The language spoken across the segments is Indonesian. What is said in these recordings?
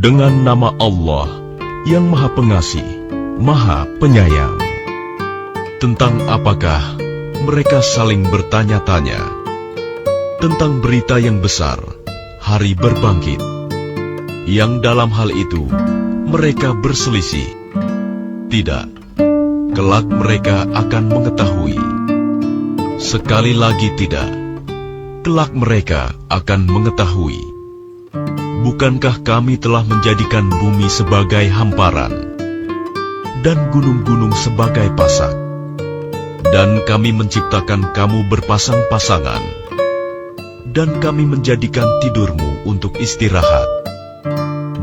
Dengan nama Allah yang Maha Pengasih, Maha Penyayang. Tentang apakah mereka saling bertanya-tanya? Tentang berita yang besar, hari berbangkit, yang dalam hal itu mereka berselisih. Tidak, kelak mereka akan mengetahui. Sekali lagi tidak, kelak mereka akan mengetahui. Bukankah kami telah menjadikan bumi sebagai hamparan dan gunung-gunung sebagai pasak? Dan kami menciptakan kamu berpasang-pasangan, dan kami menjadikan tidurmu untuk istirahat,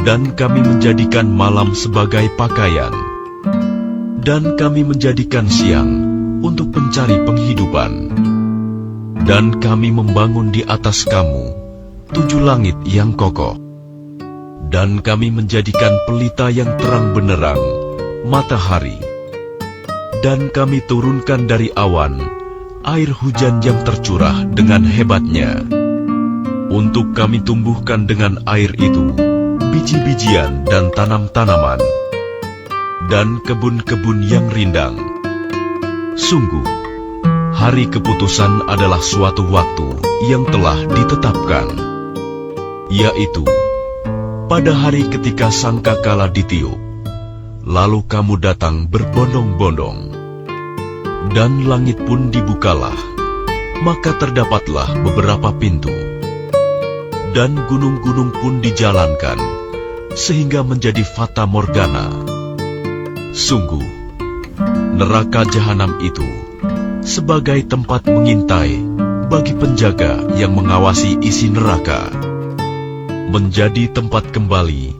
dan kami menjadikan malam sebagai pakaian, dan kami menjadikan siang untuk mencari penghidupan. Dan kami membangun di atas kamu 7 langit yang kokoh. Dan kami menjadikan pelita yang terang benderang, matahari. Dan kami turunkan dari awan air hujan yang tercurah dengan hebatnya. Untuk kami tumbuhkan dengan air itu biji-bijian dan tanam-tanaman, dan kebun-kebun yang rindang. Sungguh, hari keputusan adalah suatu waktu yang telah ditetapkan, yaitu pada hari ketika sangkakala ditiup, lalu kamu datang berbondong-bondong, dan langit pun dibukalah, maka terdapatlah beberapa pintu, dan gunung-gunung pun dijalankan, sehingga menjadi fata morgana. Sungguh, neraka jahanam itu sebagai tempat mengintai bagi penjaga yang mengawasi isi neraka, menjadi tempat kembali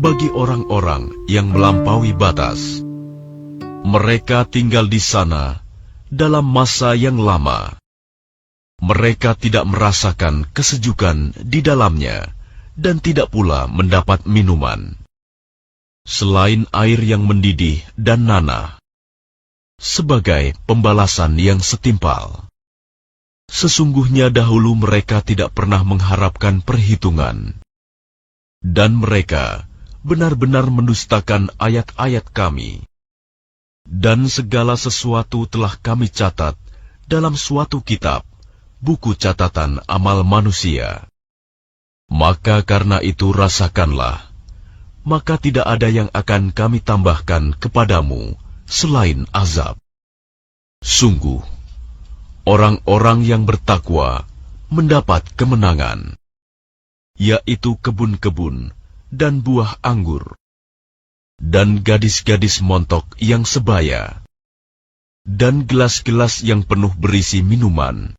bagi orang-orang yang melampaui batas. Mereka tinggal di sana dalam masa yang lama. Mereka tidak merasakan kesejukan di dalamnya dan tidak pula mendapat minuman selain air yang mendidih dan nanah, sebagai pembalasan yang setimpal. Sesungguhnya dahulu mereka tidak pernah mengharapkan perhitungan, dan mereka benar-benar mendustakan ayat-ayat kami. Dan segala sesuatu telah kami catat dalam suatu kitab, buku catatan amal manusia. Maka karena itu rasakanlah, maka tidak ada yang akan kami tambahkan kepadamu selain azab. Sungguh, orang-orang yang bertakwa mendapat kemenangan, yaitu kebun-kebun dan buah anggur, dan gadis-gadis montok yang sebaya, dan gelas-gelas yang penuh berisi minuman.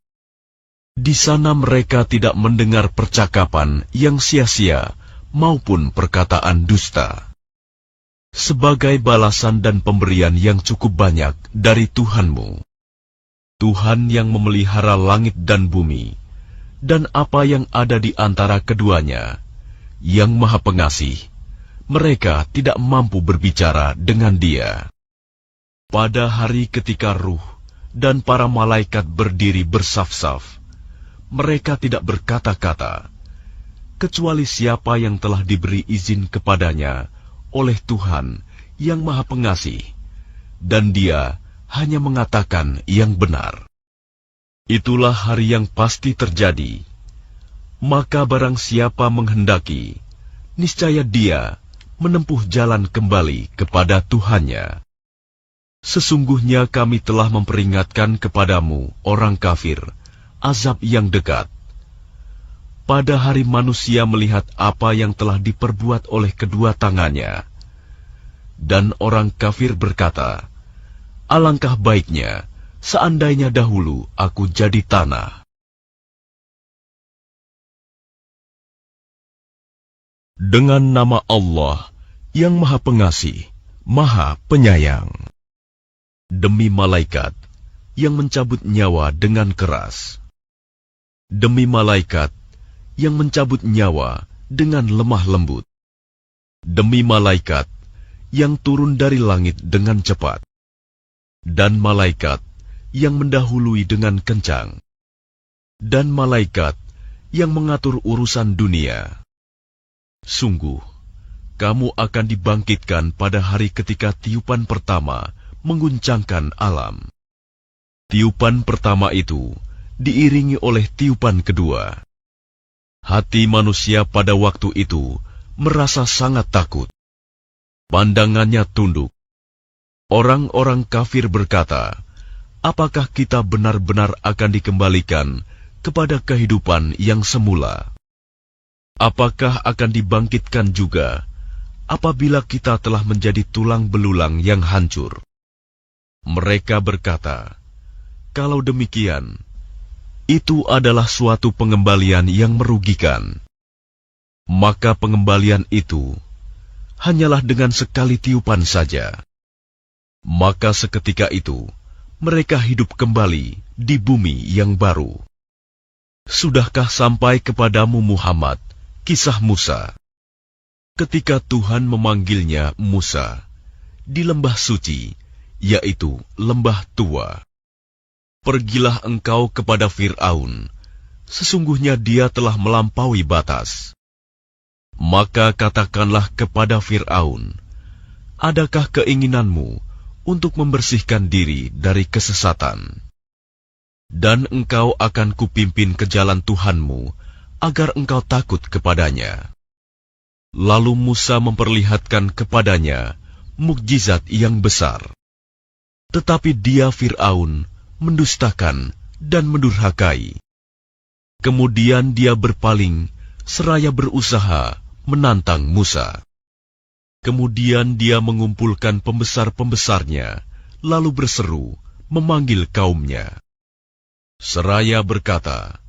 Di sana mereka tidak mendengar percakapan yang sia-sia maupun perkataan dusta. Sebagai balasan dan pemberian yang cukup banyak dari Tuhanmu, Tuhan yang memelihara langit dan bumi, dan apa yang ada di antara keduanya, yang Maha Pengasih, mereka tidak mampu berbicara dengan Dia. Pada hari ketika ruh dan para malaikat berdiri bersaf-saf, mereka tidak berkata-kata, kecuali siapa yang telah diberi izin kepadanya oleh Tuhan yang Maha Pengasih, dan Dia hanya mengatakan yang benar. Itulah hari yang pasti terjadi. Maka barang siapa menghendaki, niscaya dia menempuh jalan kembali kepada Tuhannya. Sesungguhnya kami telah memperingatkan kepadamu, orang kafir, azab yang dekat. Pada hari manusia melihat apa yang telah diperbuat oleh kedua tangannya, dan orang kafir berkata, alangkah baiknya seandainya dahulu aku jadi tanah. Dengan nama Allah yang Maha Pengasih, Maha Penyayang. Demi malaikat yang mencabut nyawa dengan keras. Demi malaikat yang mencabut nyawa dengan lemah lembut. Demi malaikat yang turun dari langit dengan cepat. Dan malaikat yang mendahului dengan kencang. Dan malaikat yang mengatur urusan dunia. Sungguh, kamu akan dibangkitkan pada hari ketika tiupan pertama mengguncangkan alam. Tiupan pertama itu diiringi oleh tiupan kedua. Hati manusia pada waktu itu merasa sangat takut. Pandangannya tunduk. Orang-orang kafir berkata, apakah kita benar-benar akan dikembalikan kepada kehidupan yang semula? Apakah akan dibangkitkan juga apabila kita telah menjadi tulang belulang yang hancur? Mereka berkata, kalau demikian, itu adalah suatu pengembalian yang merugikan. Maka pengembalian itu hanyalah dengan sekali tiupan saja. Maka seketika itu, mereka hidup kembali di bumi yang baru. Sudahkah sampai kepadamu Muhammad kisah Musa? Ketika Tuhan memanggilnya Musa di lembah suci, yaitu lembah tua. Pergilah engkau kepada Fir'aun, sesungguhnya dia telah melampaui batas. Maka katakanlah kepada Fir'aun, adakah keinginanmu untuk membersihkan diri dari kesesatan? Dan engkau akan kupimpin ke jalan Tuhanmu, agar engkau takut kepadanya. Lalu Musa memperlihatkan kepadanya mukjizat yang besar. Tetapi dia Fir'aun mendustakan dan mendurhakai. Kemudian dia berpaling seraya berusaha menantang Musa. Kemudian dia mengumpulkan pembesar-pembesarnya, lalu berseru, memanggil kaumnya. Seraya berkata,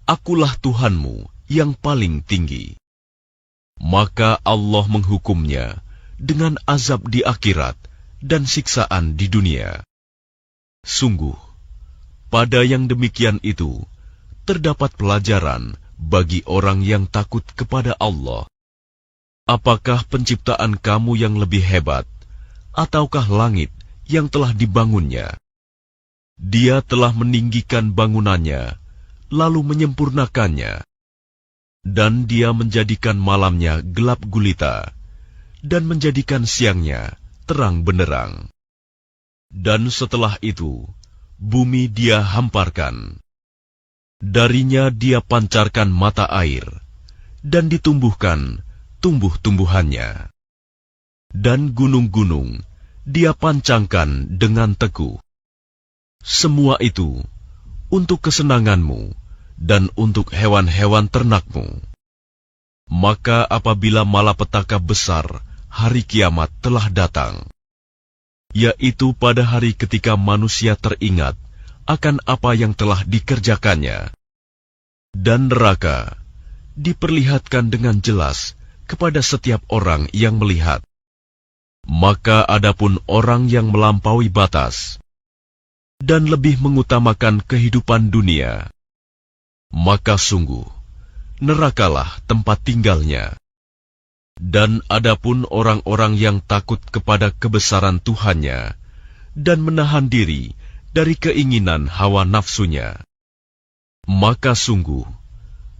akulah Tuhanmu yang paling tinggi. Maka Allah menghukumnya dengan azab di akhirat dan siksaan di dunia. Sungguh, pada yang demikian itu, terdapat pelajaran bagi orang yang takut kepada Allah. Apakah penciptaan kamu yang lebih hebat, ataukah langit yang telah dibangunnya? Dia telah meninggikan bangunannya, lalu menyempurnakannya. Dan dia menjadikan malamnya gelap gulita, dan menjadikan siangnya terang benderang. Dan setelah itu, bumi dia hamparkan. Darinya dia pancarkan mata air, dan ditumbuhkan tumbuh-tumbuhannya. Dan gunung-gunung dia pancangkan dengan teguh. Semua itu untuk kesenanganmu dan untuk hewan-hewan ternakmu. Maka apabila malapetaka besar hari kiamat telah datang, yaitu pada hari ketika manusia teringat akan apa yang telah dikerjakannya, dan neraka diperlihatkan dengan jelas kepada setiap orang yang melihat. Maka adapun orang yang melampaui batas dan lebih mengutamakan kehidupan dunia, maka sungguh nerakalah tempat tinggalnya. Dan adapun orang-orang yang takut kepada kebesaran Tuhannya dan menahan diri dari keinginan hawa nafsunya, maka sungguh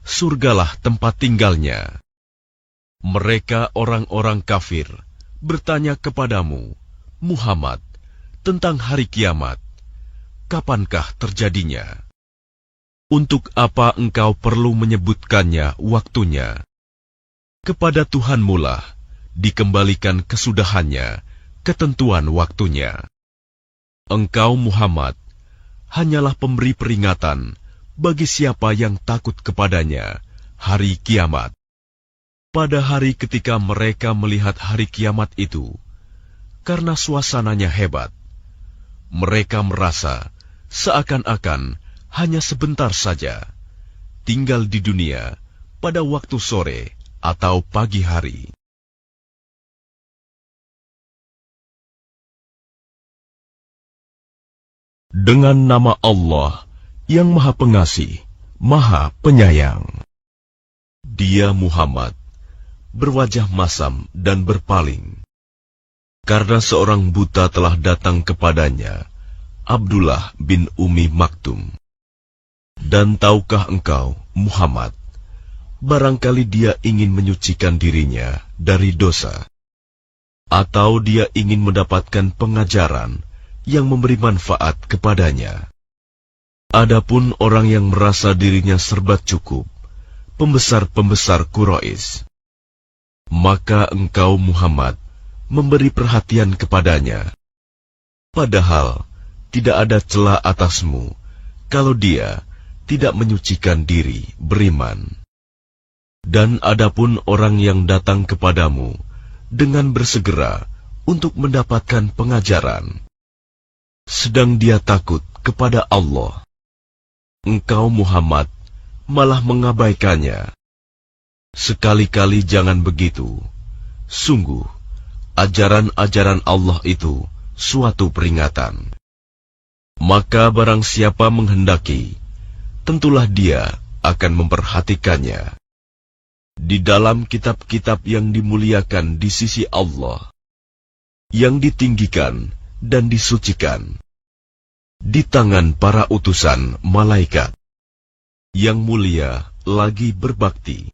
surgalah tempat tinggalnya. Mereka orang-orang kafir bertanya kepadamu, Muhammad, tentang hari kiamat. Kapankah terjadinya? Untuk apa engkau perlu menyebutkannya waktunya? Kepada Tuhanmu lah dikembalikan kesudahannya, ketentuan waktunya. Engkau Muhammad hanyalah pemberi peringatan bagi siapa yang takut kepadanya hari kiamat. Pada hari ketika mereka melihat hari kiamat itu, karena suasananya hebat, mereka merasa seakan-akan hanya sebentar saja tinggal di dunia pada waktu sore atau pagi hari. Dengan nama Allah yang Maha Pengasih, Maha Penyayang. Dia Muhammad berwajah masam dan berpaling, karena seorang buta telah datang kepadanya, Abdullah bin Ummi Maktum. Dan tahukah engkau, Muhammad, barangkali dia ingin menyucikan dirinya dari dosa, atau dia ingin mendapatkan pengajaran yang memberi manfaat kepadanya. Adapun orang yang merasa dirinya serba cukup, pembesar-pembesar Quraisy, maka engkau Muhammad memberi perhatian kepadanya. Padahal tidak ada celah atasmu kalau dia tidak menyucikan diri beriman. Dan adapun orang yang datang kepadamu dengan bersegera untuk mendapatkan pengajaran, sedang dia takut kepada Allah, engkau Muhammad malah mengabaikannya. Sekali-kali jangan begitu. Sungguh, ajaran-ajaran Allah itu suatu peringatan. Maka barang siapa menghendaki, tentulah dia akan memperhatikannya di dalam kitab-kitab yang dimuliakan di sisi Allah, yang ditinggikan dan disucikan di tangan para utusan malaikat yang mulia lagi berbakti.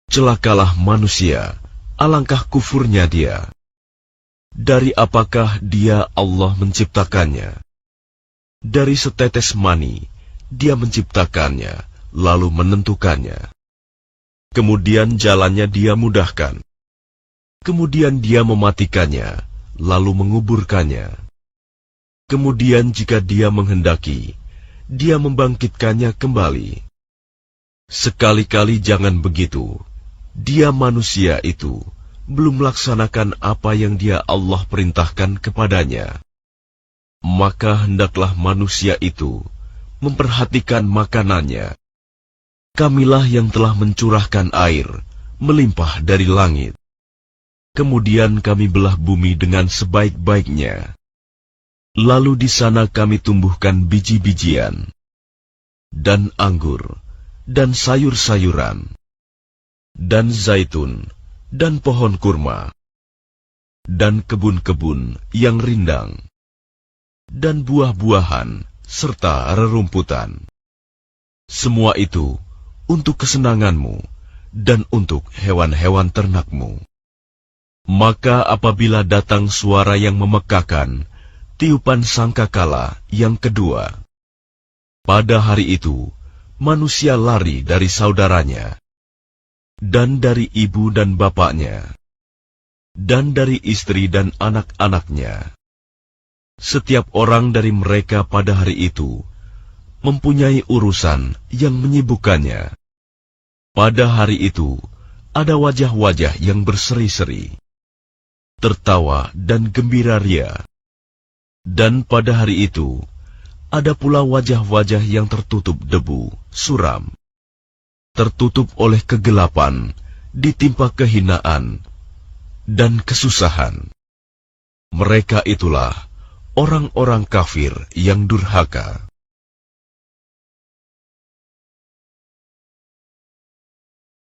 Celakalah manusia, alangkah kufurnya dia. Dari apakah dia Allah menciptakannya? Dari setetes mani dia menciptakannya, lalu menentukannya. Kemudian jalannya dia mudahkan. Kemudian dia mematikannya, lalu menguburkannya. Kemudian jika dia menghendaki, dia membangkitkannya kembali. Sekali-kali jangan begitu. Dia manusia itu belum melaksanakan apa yang dia Allah perintahkan kepadanya. Maka hendaklah manusia itu memperhatikan makanannya. Kamilah yang telah mencurahkan air melimpah dari langit. Kemudian kami belah bumi dengan sebaik-baiknya. Lalu di sana kami tumbuhkan biji-bijian, dan anggur, dan sayur-sayuran, dan zaitun, dan pohon kurma, dan kebun-kebun yang rindang, dan buah-buahan, serta rerumputan. Semua itu untuk kesenanganmu dan untuk hewan-hewan ternakmu. Maka apabila datang suara yang memekakan, tiupan sangkakala yang kedua, pada hari itu manusia lari dari saudaranya, dan dari ibu dan bapaknya, dan dari istri dan anak-anaknya. Setiap orang dari mereka pada hari itu mempunyai urusan yang menyibukkannya. Pada hari itu ada wajah-wajah yang berseri-seri, tertawa dan gembira ria. Dan pada hari itu ada pula wajah-wajah yang tertutup debu, suram, tertutup oleh kegelapan, ditimpa kehinaan dan kesusahan. Mereka itulah orang-orang kafir yang durhaka.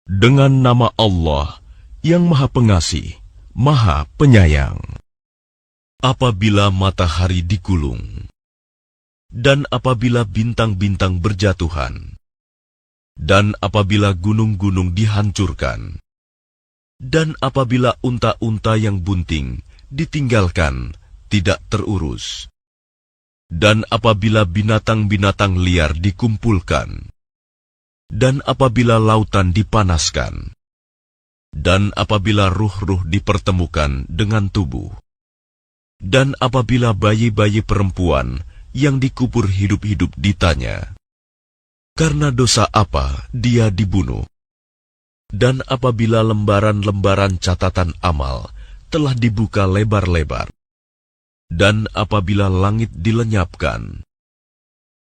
Dengan nama Allah yang Maha Pengasih, Maha Penyayang. Apabila matahari digulung, dan apabila bintang-bintang berjatuhan, dan apabila gunung-gunung dihancurkan, dan apabila unta-unta yang bunting ditinggalkan tidak terurus, dan apabila binatang-binatang liar dikumpulkan, dan apabila lautan dipanaskan, dan apabila ruh-ruh dipertemukan dengan tubuh, dan apabila bayi-bayi perempuan yang dikubur hidup-hidup ditanya, karena dosa apa dia dibunuh, dan apabila lembaran-lembaran catatan amal telah dibuka lebar-lebar, dan apabila langit dilenyapkan,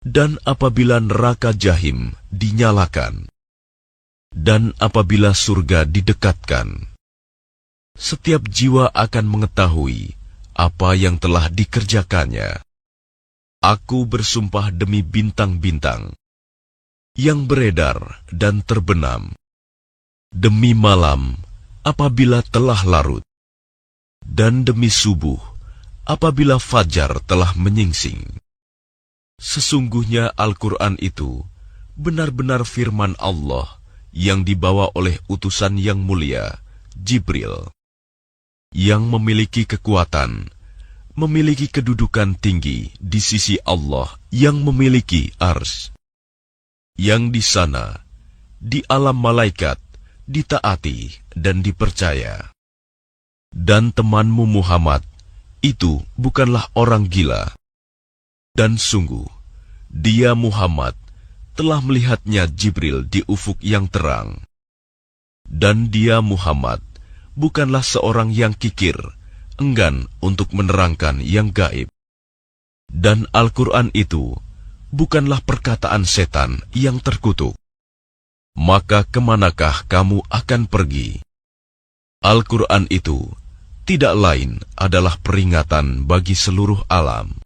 dan apabila neraka jahim dinyalakan, dan apabila surga didekatkan, setiap jiwa akan mengetahui apa yang telah dikerjakannya. Aku bersumpah demi bintang-bintang yang beredar dan terbenam, demi malam apabila telah larut, dan demi subuh apabila fajar telah menyingsing. Sesungguhnya Al-Quran itu benar-benar firman Allah yang dibawa oleh utusan yang mulia, Jibril, yang memiliki kekuatan, memiliki kedudukan tinggi di sisi Allah yang memiliki ars, yang di sana, di alam malaikat, ditaati dan dipercaya. Dan temanmu Muhammad itu bukanlah orang gila. Dan sungguh, dia Muhammad telah melihatnya Jibril di ufuk yang terang. Dan dia Muhammad bukanlah seorang yang kikir, enggan untuk menerangkan yang gaib. Dan Al-Quran itu bukanlah perkataan setan yang terkutuk. Maka kemanakah kamu akan pergi? Al-Quran itu tidak lain adalah peringatan bagi seluruh alam,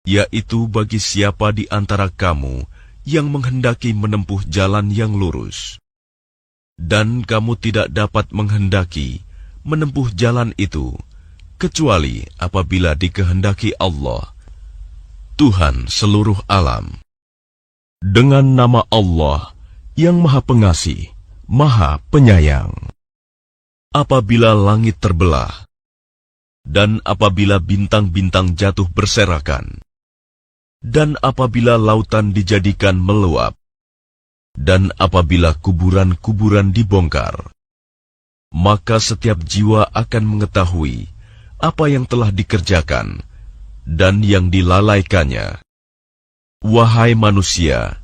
yaitu bagi siapa di antara kamu yang menghendaki menempuh jalan yang lurus. Dan kamu tidak dapat menghendaki menempuh jalan itu, kecuali apabila dikehendaki Allah, Tuhan seluruh alam. Dengan nama Allah yang Maha Pengasih, Maha Penyayang. Apabila langit terbelah, dan apabila bintang-bintang jatuh berserakan, dan apabila lautan dijadikan meluap, dan apabila kuburan-kuburan dibongkar, maka setiap jiwa akan mengetahui apa yang telah dikerjakan dan yang dilalaikannya. Wahai manusia,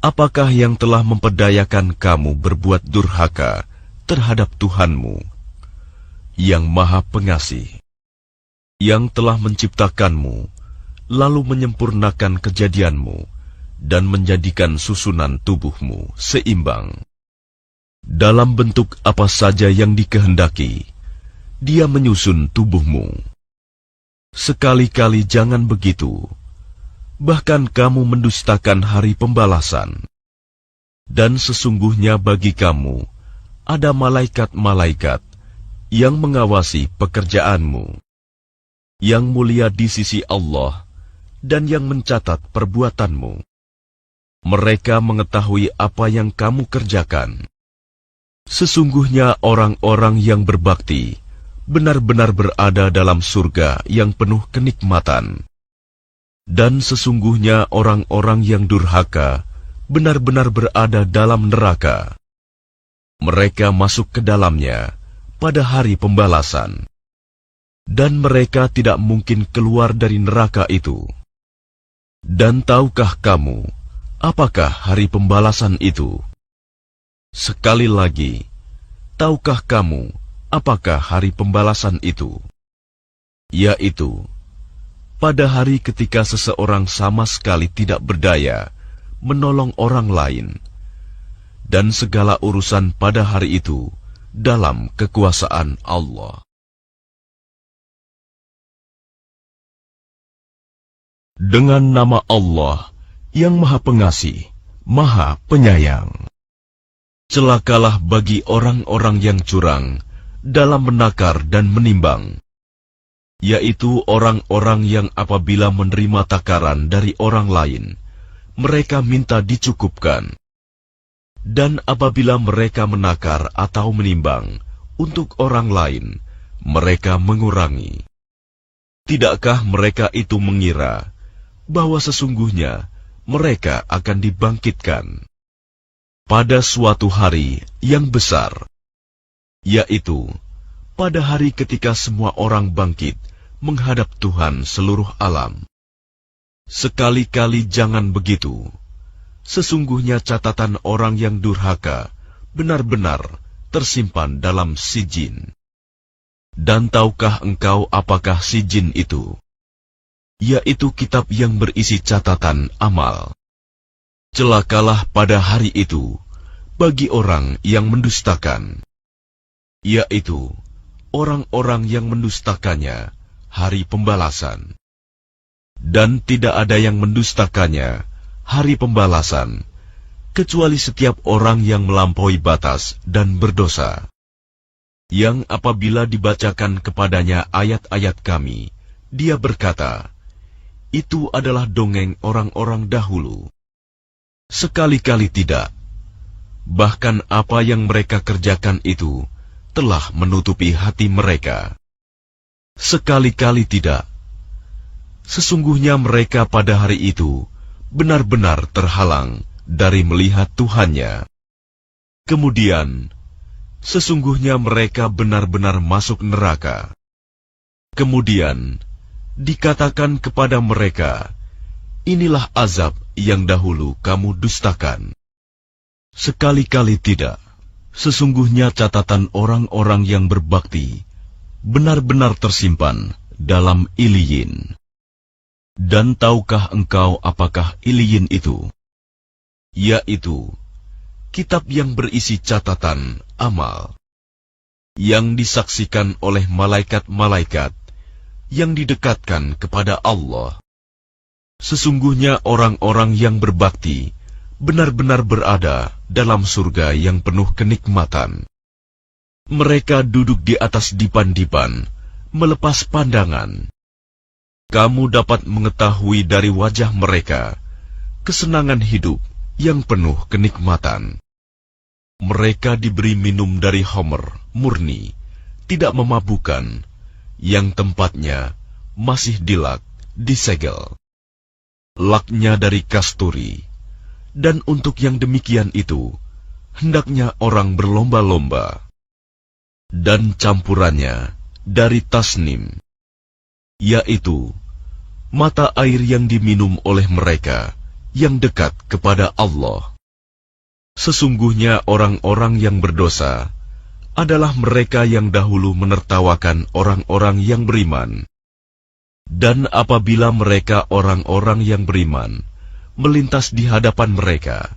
apakah yang telah memperdayakan kamu berbuat durhaka terhadap Tuhanmu, yang Maha Pengasih, yang telah menciptakanmu, lalu menyempurnakan kejadianmu, dan menjadikan susunan tubuhmu seimbang. Dalam bentuk apa saja yang dikehendaki, Dia menyusun tubuhmu. Sekali-kali jangan begitu, bahkan kamu mendustakan hari pembalasan. Dan sesungguhnya bagi kamu ada malaikat-malaikat yang mengawasi pekerjaanmu, yang mulia di sisi Allah dan yang mencatat perbuatanmu. Mereka mengetahui apa yang kamu kerjakan. Sesungguhnya orang-orang yang berbakti benar-benar berada dalam surga yang penuh kenikmatan. Dan sesungguhnya orang-orang yang durhaka benar-benar berada dalam neraka. Mereka masuk ke dalamnya pada hari pembalasan, dan mereka tidak mungkin keluar dari neraka itu. Dan tahukah kamu apakah hari pembalasan itu? Sekali lagi, tahukah kamu apakah hari pembalasan itu? Yaitu pada hari ketika seseorang sama sekali tidak berdaya menolong orang lain, dan segala urusan pada hari itu dalam kekuasaan Allah. Dengan nama Allah yang Maha Pengasih, Maha Penyayang. Celakalah bagi orang-orang yang curang dalam menakar dan menimbang, yaitu orang-orang yang apabila menerima takaran dari orang lain, mereka minta dicukupkan. Dan apabila mereka menakar atau menimbang untuk orang lain, mereka mengurangi. Tidakkah mereka itu mengira bahwa sesungguhnya mereka akan dibangkitkan pada suatu hari yang besar, yaitu pada hari ketika semua orang bangkit menghadap Tuhan seluruh alam? Sekali-kali jangan begitu. Sesungguhnya catatan orang yang durhaka benar-benar tersimpan dalam sijin. Dan tahukah engkau apakah sijin itu? Yaitu kitab yang berisi catatan amal. Celakalah pada hari itu bagi orang yang mendustakan, yaitu orang-orang yang mendustakannya hari pembalasan. Dan tidak ada yang mendustakannya hari pembalasan, kecuali setiap orang yang melampaui batas dan berdosa, yang apabila dibacakan kepadanya ayat-ayat kami, dia berkata, itu adalah dongeng orang-orang dahulu. Sekali-kali tidak. bahkan apa yang mereka kerjakan itu telah menutupi hati mereka. Sekali-kali tidak. Sesungguhnya mereka pada hari itu benar-benar terhalang dari melihat Tuhannya. Kemudian, sesungguhnya mereka benar-benar masuk neraka. Kemudian, dikatakan kepada mereka, inilah azab yang dahulu kamu dustakan. Sekali-kali tidak. Sesungguhnya catatan orang-orang yang berbakti benar-benar tersimpan dalam Iliyin. Dan tahukah engkau apakah Iliyin itu? Yaitu kitab yang berisi catatan amal, yang disaksikan oleh malaikat-malaikat yang didekatkan kepada Allah. Sesungguhnya orang-orang yang berbakti benar-benar berada dalam surga yang penuh kenikmatan. Mereka duduk di atas dipan-dipan, melepas pandangan. Kamu dapat mengetahui dari wajah mereka kesenangan hidup yang penuh kenikmatan. Mereka diberi minum dari homer murni, tidak memabukkan, yang tempatnya masih dilak, disegel. Laknya dari kasturi, dan untuk yang demikian itu, hendaknya orang berlomba-lomba. Dan campurannya dari tasnim, yaitu mata air yang diminum oleh mereka yang dekat kepada Allah. Sesungguhnya orang-orang yang berdosa adalah mereka yang dahulu menertawakan orang-orang yang beriman. Dan apabila mereka orang-orang yang beriman melintas di hadapan mereka,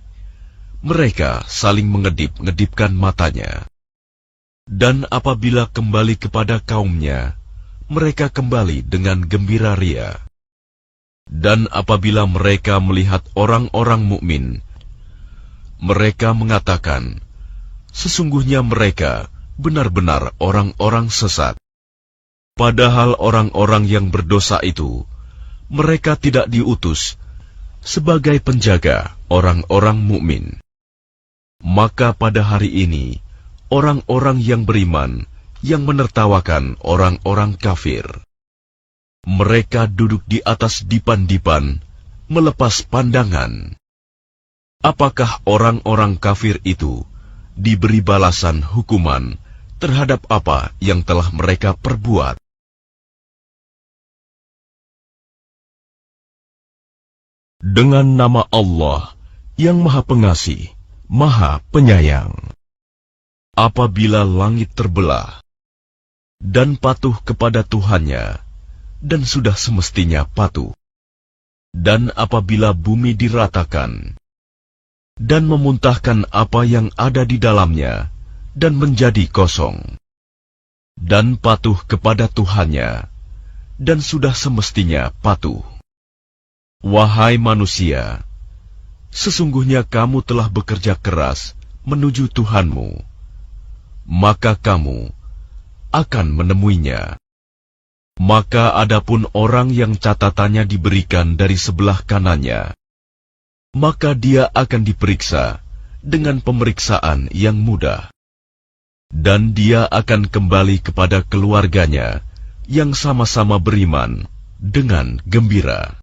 mereka saling mengedip-ngedipkan matanya. Dan apabila kembali kepada kaumnya, mereka kembali dengan gembira ria. Dan apabila mereka melihat orang-orang mukmin, mereka mengatakan, sesungguhnya mereka benar-benar orang-orang sesat. Padahal orang-orang yang berdosa itu, mereka tidak diutus sebagai penjaga orang-orang mukmin. Maka pada hari ini, orang-orang yang beriman yang menertawakan orang-orang kafir. Mereka duduk di atas dipan-dipan, melepas pandangan. Apakah orang-orang kafir itu diberi balasan hukuman terhadap apa yang telah mereka perbuat? Dengan nama Allah yang Maha Pengasih, Maha Penyayang. Apabila langit terbelah dan patuh kepada Tuhannya, dan sudah semestinya patuh, dan apabila bumi diratakan dan memuntahkan apa yang ada di dalamnya dan menjadi kosong, dan patuh kepada Tuhannya, dan sudah semestinya patuh. Wahai manusia, sesungguhnya kamu telah bekerja keras menuju Tuhanmu, maka kamu akan menemuinya. Maka adapun orang yang catatannya diberikan dari sebelah kanannya, maka dia akan diperiksa dengan pemeriksaan yang mudah. Dan dia akan kembali kepada keluarganya yang sama-sama beriman dengan gembira.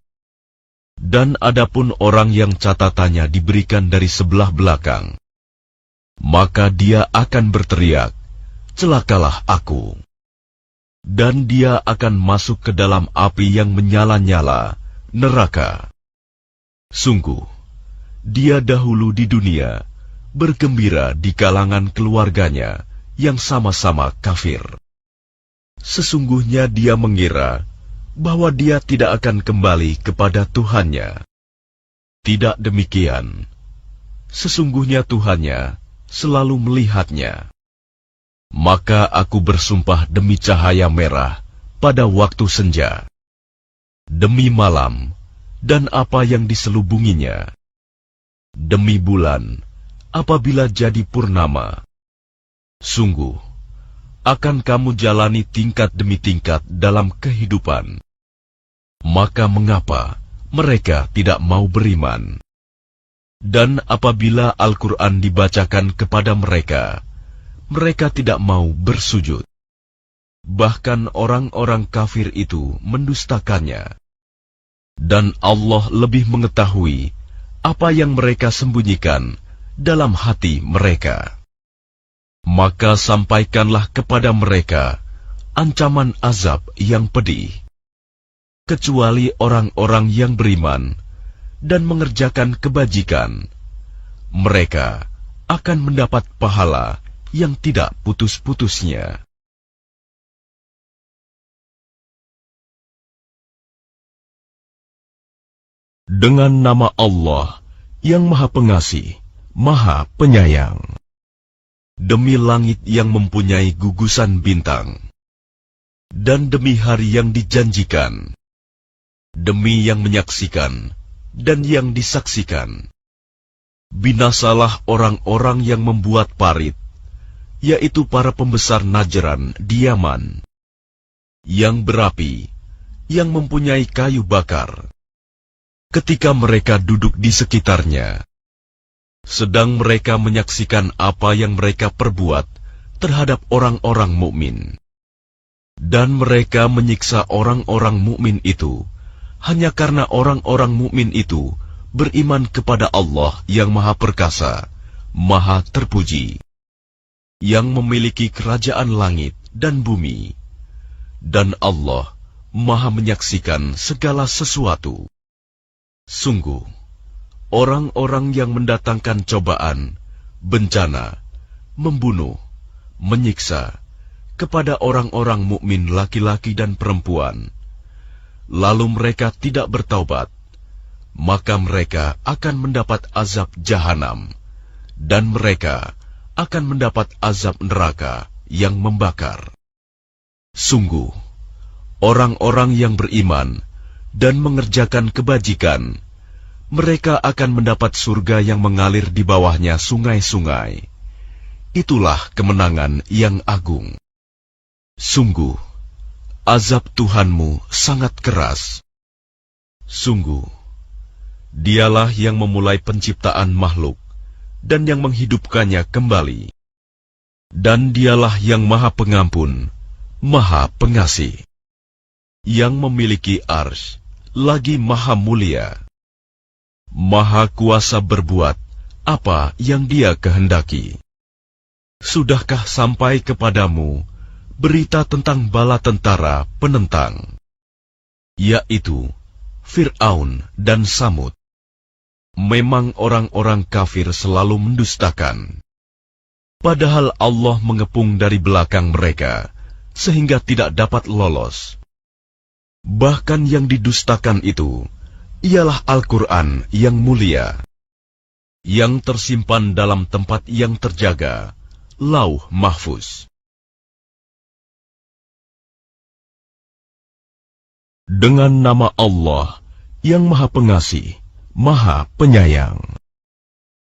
Dan adapun orang yang catatannya diberikan dari sebelah belakang, maka dia akan berteriak, celakalah aku. Dan dia akan masuk ke dalam api yang menyala-nyala, neraka. Sungguh, dia dahulu di dunia bergembira di kalangan keluarganya yang sama-sama kafir. Sesungguhnya dia mengira bahwa dia tidak akan kembali kepada Tuhannya. Tidak demikian. Sesungguhnya Tuhannya selalu melihatnya. Maka aku bersumpah demi cahaya merah pada waktu senja, demi malam dan apa yang diselubunginya, demi bulan apabila jadi purnama. Sungguh, akan kamu jalani tingkat demi tingkat dalam kehidupan. Maka mengapa mereka tidak mau beriman? Dan apabila Al-Quran dibacakan kepada mereka, mereka tidak mau bersujud. Bahkan orang-orang kafir itu mendustakannya. Dan Allah lebih mengetahui apa yang mereka sembunyikan dalam hati mereka. Maka sampaikanlah kepada mereka ancaman azab yang pedih, kecuali orang-orang yang beriman dan mengerjakan kebajikan. Mereka akan mendapat pahala yang tidak putus-putusnya. Dengan nama Allah yang Maha Pengasih, Maha Penyayang. Demi langit yang mempunyai gugusan bintang, dan demi hari yang dijanjikan, demi yang menyaksikan dan yang disaksikan. Binasalah orang-orang yang membuat parit, yaitu para pembesar Najran di Yaman, yang berapi, yang mempunyai kayu bakar. Ketika mereka duduk di sekitarnya, sedang mereka menyaksikan apa yang mereka perbuat terhadap orang-orang mukmin, dan mereka menyiksa orang-orang mukmin itu hanya karena orang-orang mukmin itu beriman kepada Allah yang Maha Perkasa, Maha Terpuji, yang memiliki kerajaan langit dan bumi, dan Allah Maha menyaksikan segala sesuatu. Sungguh, orang-orang yang mendatangkan cobaan, bencana, membunuh, menyiksa kepada orang-orang mukmin laki-laki dan perempuan, lalu mereka tidak bertaubat, maka mereka akan mendapat azab jahanam, dan mereka akan mendapat azab neraka yang membakar. Sungguh, orang-orang yang beriman dan mengerjakan kebajikan, mereka akan mendapat surga yang mengalir di bawahnya sungai-sungai. Itulah kemenangan yang agung. Sungguh, azab Tuhanmu sangat keras. Sungguh, Dialah yang memulai penciptaan makhluk dan yang menghidupkannya kembali. Dan Dialah yang Maha Pengampun, Maha Pengasih, yang memiliki arsy, lagi Maha Mulia, Maha Kuasa berbuat apa yang Dia kehendaki. Sudahkah sampai kepadamu berita tentang bala tentara penentang, yaitu Fir'aun dan Samud? Memang orang-orang kafir selalu mendustakan, padahal Allah mengepung dari belakang mereka sehingga tidak dapat lolos. Bahkan yang didustakan itu ialah Al-Quran yang mulia, yang tersimpan dalam tempat yang terjaga, Lauh Mahfuz. Dengan nama Allah yang Maha Pengasih, Maha Penyayang.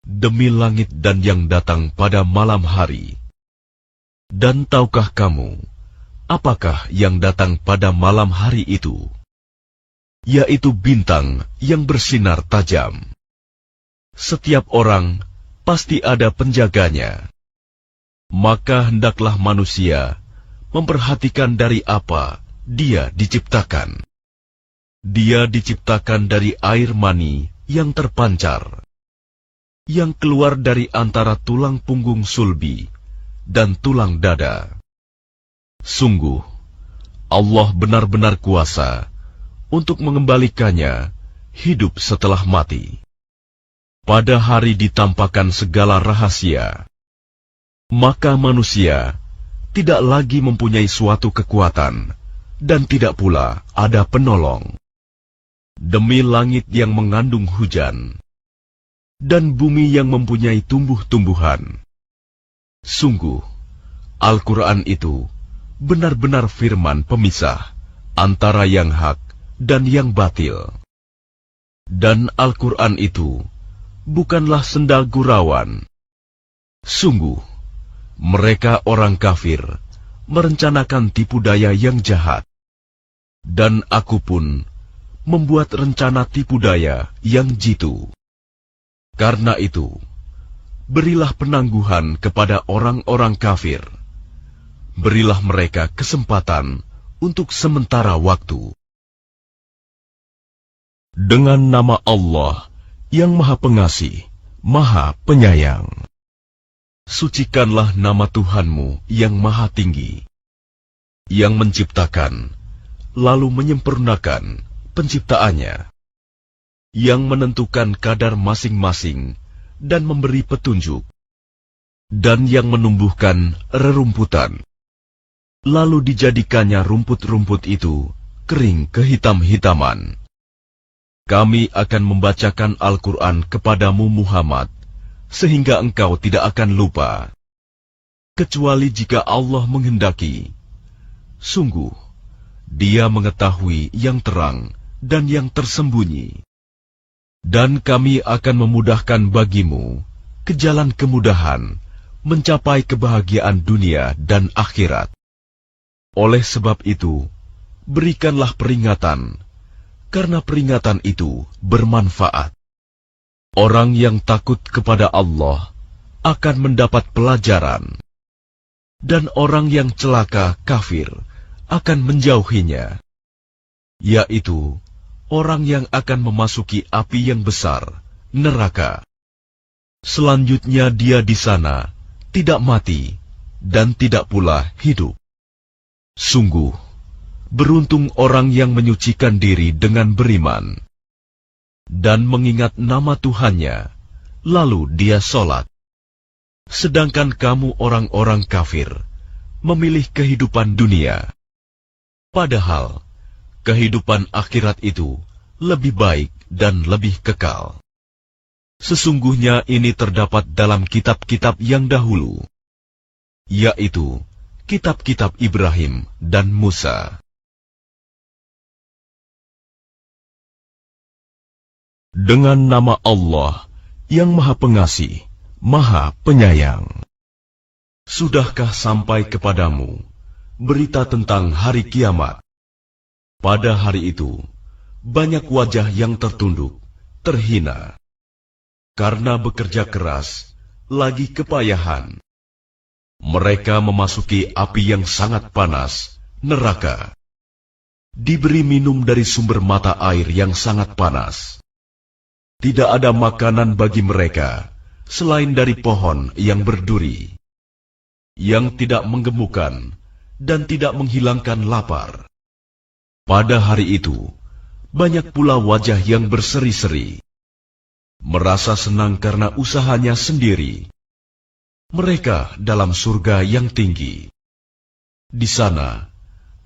Demi langit dan yang datang pada malam hari. Dan tahukah kamu, apakah yang datang pada malam hari itu? Yaitu bintang yang bersinar tajam. Setiap orang pasti ada penjaganya. Maka hendaklah manusia memperhatikan dari apa dia diciptakan. Dia diciptakan dari air mani yang terpancar, yang keluar dari antara tulang punggung sulbi dan tulang dada. Sungguh, Allah benar-benar kuasa untuk mengembalikannya hidup setelah mati. Pada hari ditampakkan segala rahasia, maka manusia tidak lagi mempunyai suatu kekuatan dan tidak pula ada penolong. Demi langit yang mengandung hujan dan bumi yang mempunyai tumbuh-tumbuhan, sungguh Al-Quran itu benar-benar firman pemisah antara yang hak dan yang batil. Dan Al-Quran itu bukanlah sendal gurauan. Sungguh, mereka orang kafir merencanakan tipu daya yang jahat. Dan aku pun membuat rencana tipu daya yang jitu. Karena itu, berilah penangguhan kepada orang-orang kafir. Berilah mereka kesempatan untuk sementara waktu. Dengan nama Allah yang Maha Pengasih, Maha Penyayang. Sucikanlah nama Tuhanmu yang Maha Tinggi, yang menciptakan, lalu menyempurnakan penciptaannya, yang menentukan kadar masing-masing dan memberi petunjuk, dan yang menumbuhkan rerumputan, lalu dijadikannya rumput-rumput itu kering kehitam-hitaman. Kami akan membacakan Al-Quran kepadamu Muhammad, sehingga engkau tidak akan lupa, kecuali jika Allah menghendaki. Sungguh, Dia mengetahui yang terang dan yang tersembunyi. Dan kami akan memudahkan bagimu ke jalan kemudahan, mencapai kebahagiaan dunia dan akhirat. Oleh sebab itu, berikanlah peringatan, karena peringatan itu bermanfaat. Orang yang takut kepada Allah akan mendapat pelajaran, dan orang yang celaka kafir akan menjauhinya, yaitu orang yang akan memasuki api yang besar, neraka. Selanjutnya dia di sana tidak mati dan tidak pula hidup. Sungguh, beruntung orang yang menyucikan diri dengan beriman dan mengingat nama Tuhannya, lalu dia sholat. Sedangkan kamu orang-orang kafir memilih kehidupan dunia, padahal kehidupan akhirat itu lebih baik dan lebih kekal. Sesungguhnya ini terdapat dalam kitab-kitab yang dahulu, yaitu kitab-kitab Ibrahim dan Musa. Dengan nama Allah yang Maha Pengasih, Maha Penyayang. Sudahkah sampai kepadamu berita tentang hari kiamat? Pada hari itu, banyak wajah yang tertunduk, terhina, karena bekerja keras, lagi kepayahan. Mereka memasuki api yang sangat panas, neraka. Diberi minum dari sumber mata air yang sangat panas. Tidak ada makanan bagi mereka selain dari pohon yang berduri, yang tidak menggemukkan dan tidak menghilangkan lapar. Pada hari itu, banyak pula wajah yang berseri-seri, merasa senang karena usahanya sendiri. Mereka dalam surga yang tinggi. Di sana,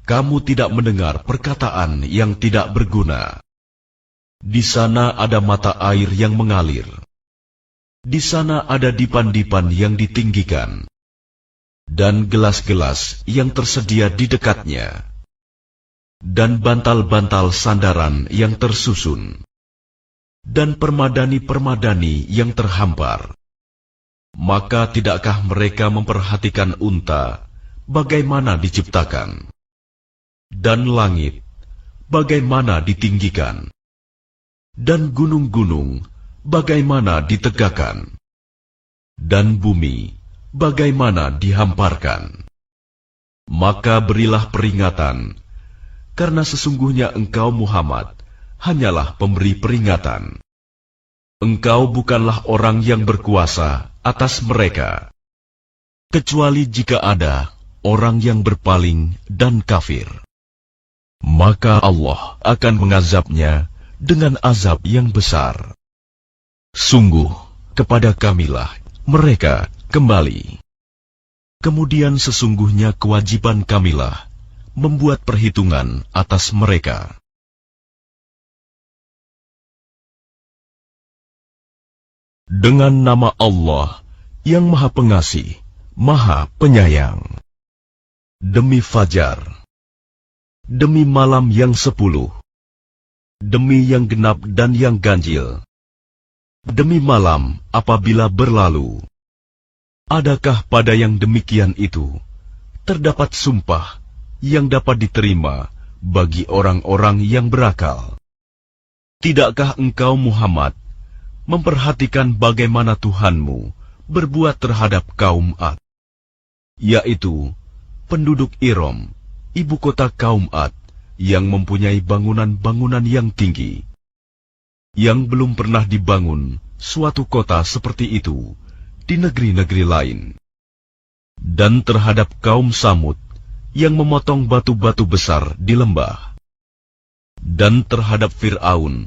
kamu tidak mendengar perkataan yang tidak berguna. Di sana ada mata air yang mengalir. Di sana ada dipan-dipan yang ditinggikan, dan gelas-gelas yang tersedia di dekatnya, dan bantal-bantal sandaran yang tersusun, dan permadani-permadani yang terhampar. Maka tidakkah mereka memperhatikan unta bagaimana diciptakan, dan langit bagaimana ditinggikan, dan gunung-gunung bagaimana ditegakkan, dan bumi bagaimana dihamparkan? Maka berilah peringatan, karena sesungguhnya engkau Muhammad hanyalah pemberi peringatan. Engkau bukanlah orang yang berkuasa atas mereka, kecuali jika ada orang yang berpaling dan kafir. Maka Allah akan mengazabnya dengan azab yang besar. Sungguh, kepada Kamilah mereka kembali. Kemudian sesungguhnya kewajiban Kamilah membuat perhitungan atas mereka. Dengan nama Allah yang Maha Pengasih, Maha Penyayang. Demi Fajar, demi malam yang 10, demi yang genap dan yang ganjil, demi malam apabila berlalu. Adakah pada yang demikian itu terdapat sumpah yang dapat diterima bagi orang-orang yang berakal? Tidakkah engkau Muhammad memperhatikan bagaimana Tuhanmu berbuat terhadap kaum Ad, yaitu penduduk Iram, ibu kota kaum Ad, yang mempunyai bangunan-bangunan yang tinggi, yang belum pernah dibangun suatu kota seperti itu di negeri-negeri lain. Dan terhadap kaum Samud, yang memotong batu-batu besar di lembah. Dan terhadap Fir'aun,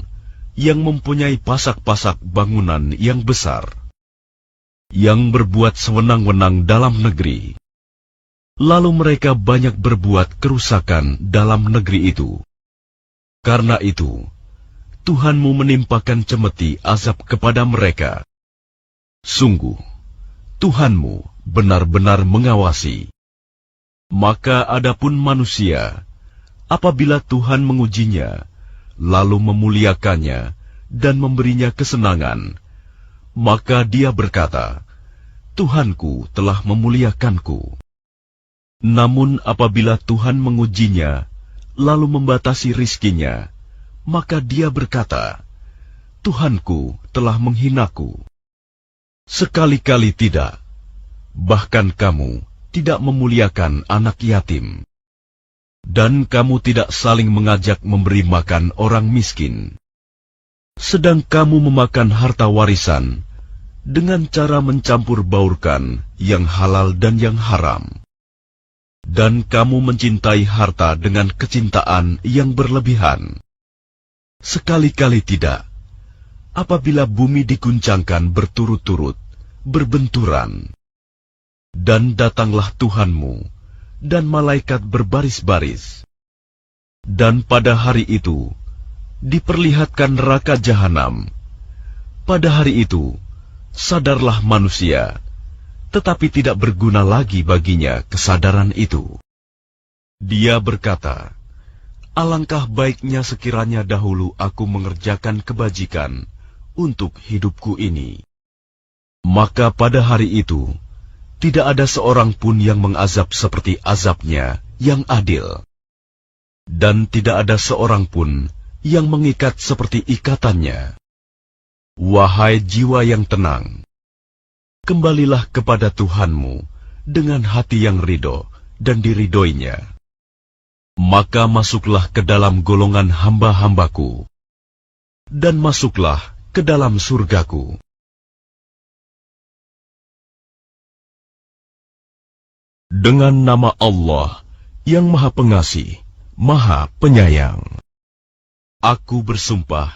yang mempunyai pasak-pasak bangunan yang besar, yang berbuat sewenang-wenang dalam negeri. Lalu mereka banyak berbuat kerusakan dalam negeri itu. Karena itu, Tuhanmu menimpakan cemeti azab kepada mereka. Sungguh, Tuhanmu benar-benar mengawasi. Maka adapun manusia, apabila Tuhan mengujinya, lalu memuliakannya dan memberinya kesenangan, maka dia berkata, Tuhanku telah memuliakanku. Namun apabila Tuhan mengujinya, lalu membatasi rizkinya, maka dia berkata, Tuhanku telah menghinaku. Sekali-kali tidak, bahkan kamu tidak memuliakan anak yatim. Dan kamu tidak saling mengajak memberi makan orang miskin. Sedang kamu memakan harta warisan dengan cara mencampur baurkan yang halal dan yang haram. Dan kamu mencintai harta dengan kecintaan yang berlebihan. Sekali-kali tidak, apabila bumi diguncangkan berturut-turut, berbenturan. Dan datanglah Tuhanmu, dan malaikat berbaris-baris. Dan pada hari itu, diperlihatkan neraka jahanam. Pada hari itu, sadarlah manusia, tetapi tidak berguna lagi baginya kesadaran itu. Dia berkata, alangkah baiknya sekiranya dahulu aku mengerjakan kebajikan untuk hidupku ini. Maka pada hari itu, tidak ada seorang pun yang mengazab seperti azabnya yang adil. Dan tidak ada seorang pun yang mengikat seperti ikatannya. Wahai jiwa yang tenang, kembalilah kepada Tuhanmu dengan hati yang ridho dan diridhoinya. Maka masuklah ke dalam golongan hamba-hambaku, dan masuklah ke dalam surgaku. Dengan nama Allah yang Maha Pengasih, Maha Penyayang. Aku bersumpah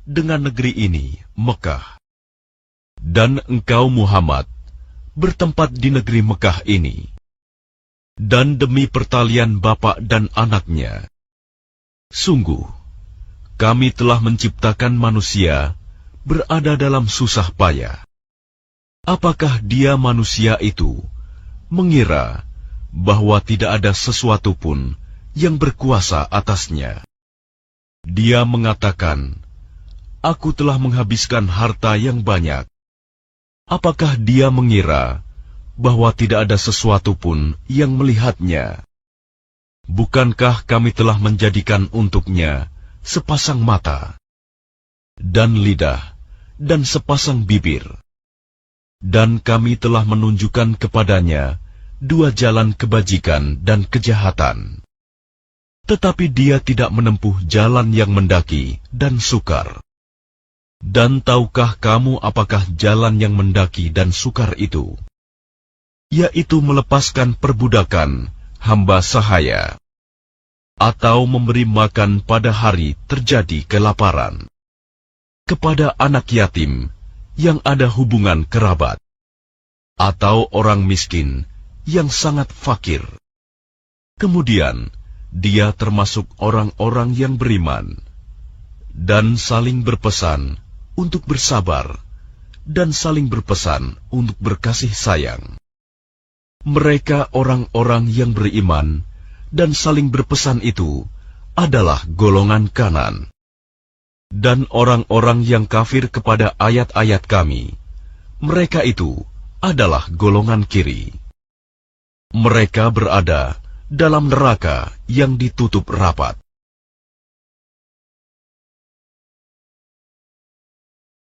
dengan negeri ini, Mekah. Dan engkau Muhammad bertempat di negeri Mekah ini. Dan demi pertalian bapak dan anaknya, sungguh, kami telah menciptakan manusia berada dalam susah payah. Apakah dia manusia itu mengira bahwa tidak ada sesuatu pun yang berkuasa atasnya? Dia mengatakan, aku telah menghabiskan harta yang banyak. Apakah dia mengira bahwa tidak ada sesuatu pun yang melihatnya? Bukankah kami telah menjadikan untuknya sepasang mata, dan lidah, dan sepasang bibir? Dan kami telah menunjukkan kepadanya dua jalan kebajikan dan kejahatan. Tetapi dia tidak menempuh jalan yang mendaki dan sukar. Dan tahukah kamu apakah jalan yang mendaki dan sukar itu? Yaitu melepaskan perbudakan hamba sahaya, atau memberi makan pada hari terjadi kelaparan, kepada anak yatim yang ada hubungan kerabat, atau orang miskin yang sangat fakir. Kemudian dia termasuk orang-orang yang beriman, dan saling berpesan untuk bersabar, dan saling berpesan untuk berkasih sayang. Mereka orang-orang yang beriman dan saling berpesan itu adalah golongan kanan. Dan orang-orang yang kafir kepada ayat-ayat kami, mereka itu adalah golongan kiri. Mereka berada dalam neraka yang ditutup rapat.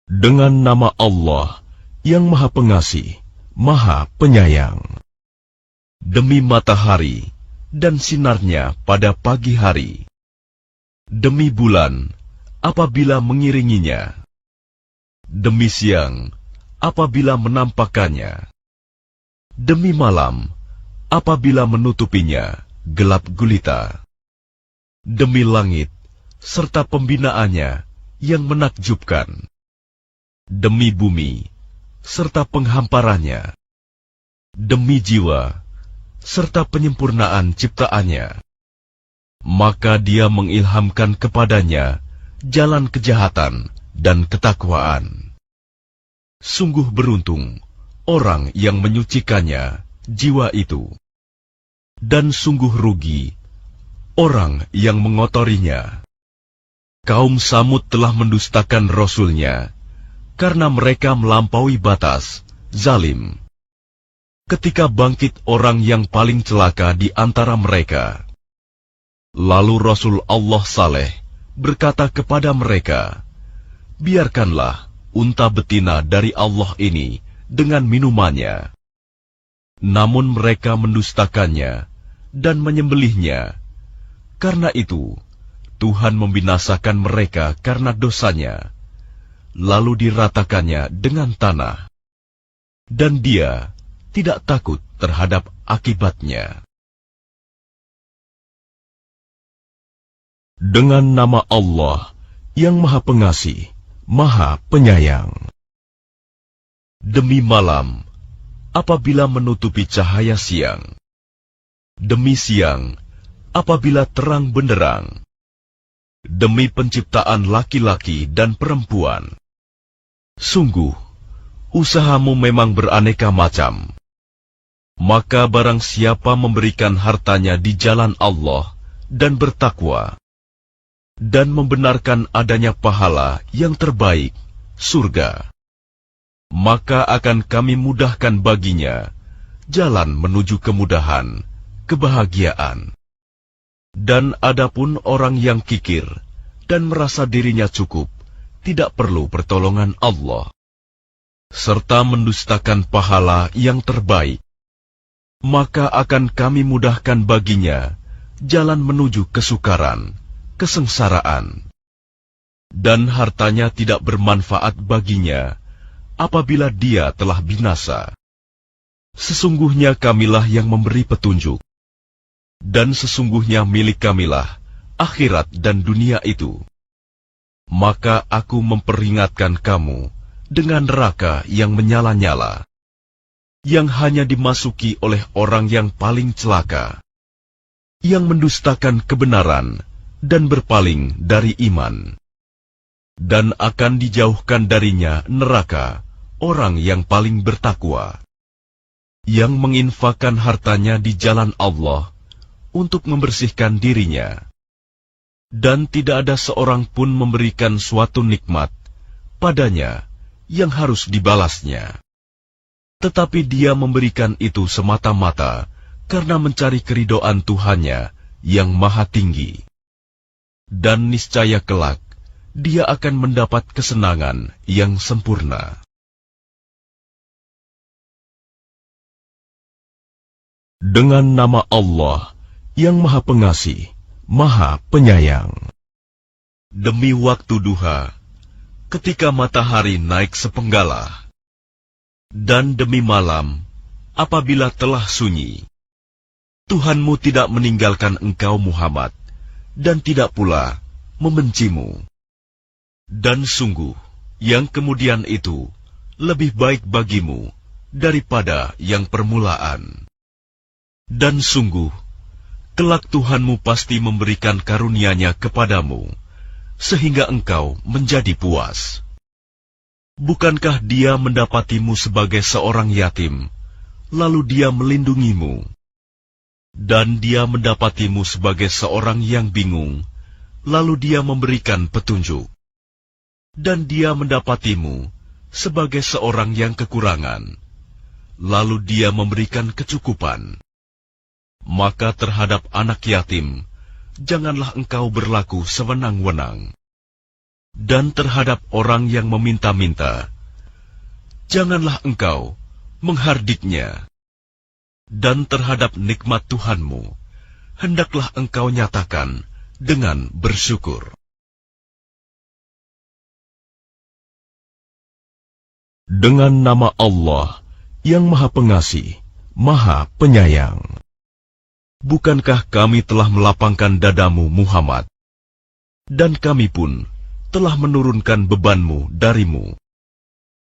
Dengan nama Allah yang Maha Pengasih, Maha Penyayang. Demi matahari dan sinarnya pada pagi hari. Demi bulan apabila mengiringinya. Demi siang apabila menampakannya. Demi malam apabila menutupinya gelap gulita. Demi langit serta pembinaannya yang menakjubkan. Demi bumi serta penghamparannya. Demi jiwa serta penyempurnaan ciptaannya. Maka dia mengilhamkan kepadanya jalan kejahatan dan ketakwaan. Sungguh beruntung orang yang menyucikannya, jiwa itu. Dan sungguh rugi orang yang mengotorinya. Kaum Samud telah mendustakan Rasul-Nya, karena mereka melampaui batas, zalim. Ketika bangkit orang yang paling celaka di antara mereka. Lalu Rasul Allah Saleh berkata kepada mereka, biarkanlah unta betina dari Allah ini dengan minumannya. Namun mereka mendustakannya dan menyembelihnya. Karena itu, Tuhan membinasakan mereka karena dosanya. Lalu diratakannya dengan tanah. Dan dia tidak takut terhadap akibatnya. Dengan nama Allah yang Maha Pengasih, Maha Penyayang. Demi malam, apabila menutupi cahaya siang. Demi siang, apabila terang benderang. Demi penciptaan laki-laki dan perempuan. Sungguh, usahamu memang beraneka macam. Maka barang siapa memberikan hartanya di jalan Allah dan bertakwa, dan membenarkan adanya pahala yang terbaik, surga, maka akan kami mudahkan baginya jalan menuju kemudahan, kebahagiaan. Dan adapun orang yang kikir dan merasa dirinya cukup, tidak perlu pertolongan Allah, serta mendustakan pahala yang terbaik, maka akan kami mudahkan baginya jalan menuju kesukaran, kesengsaraan. Dan hartanya tidak bermanfaat baginya apabila dia telah binasa. Sesungguhnya kamilah yang memberi petunjuk, dan sesungguhnya milik kamilah akhirat dan dunia itu. Maka aku memperingatkan kamu dengan neraka yang menyala-nyala, yang hanya dimasuki oleh orang yang paling celaka, yang mendustakan kebenaran dan berpaling dari iman. Dan akan dijauhkan darinya neraka orang yang paling bertakwa, yang menginfakkan hartanya di jalan Allah untuk membersihkan dirinya. Dan tidak ada seorang pun memberikan suatu nikmat padanya yang harus dibalasnya. Tetapi dia memberikan itu semata-mata karena mencari keridhaan Tuhannya yang maha tinggi. Dan niscaya kelak, dia akan mendapat kesenangan yang sempurna. Dengan nama Allah yang Maha Pengasih, Maha Penyayang. Demi waktu duha, ketika matahari naik sepenggalah, dan demi malam, apabila telah sunyi, Tuhanmu tidak meninggalkan engkau Muhammad, dan tidak pula membencimu. Dan sungguh, yang kemudian itu lebih baik bagimu daripada yang permulaan. Dan sungguh, kelak Tuhanmu pasti memberikan karunia-Nya kepadamu, sehingga engkau menjadi puas. Bukankah Dia mendapatimu sebagai seorang yatim, lalu Dia melindungimu? Dan Dia mendapatimu sebagai seorang yang bingung, lalu Dia memberikan petunjuk. Dan Dia mendapatimu sebagai seorang yang kekurangan, lalu Dia memberikan kecukupan. Maka terhadap anak yatim, janganlah engkau berlaku sewenang-wenang. Dan terhadap orang yang meminta-minta, janganlah engkau menghardiknya. Dan terhadap nikmat Tuhanmu, hendaklah engkau nyatakan dengan bersyukur. Dengan nama Allah yang Maha Pengasih, Maha Penyayang. Bukankah kami telah melapangkan dadamu, Muhammad? Dan kami pun telah menurunkan bebanmu darimu,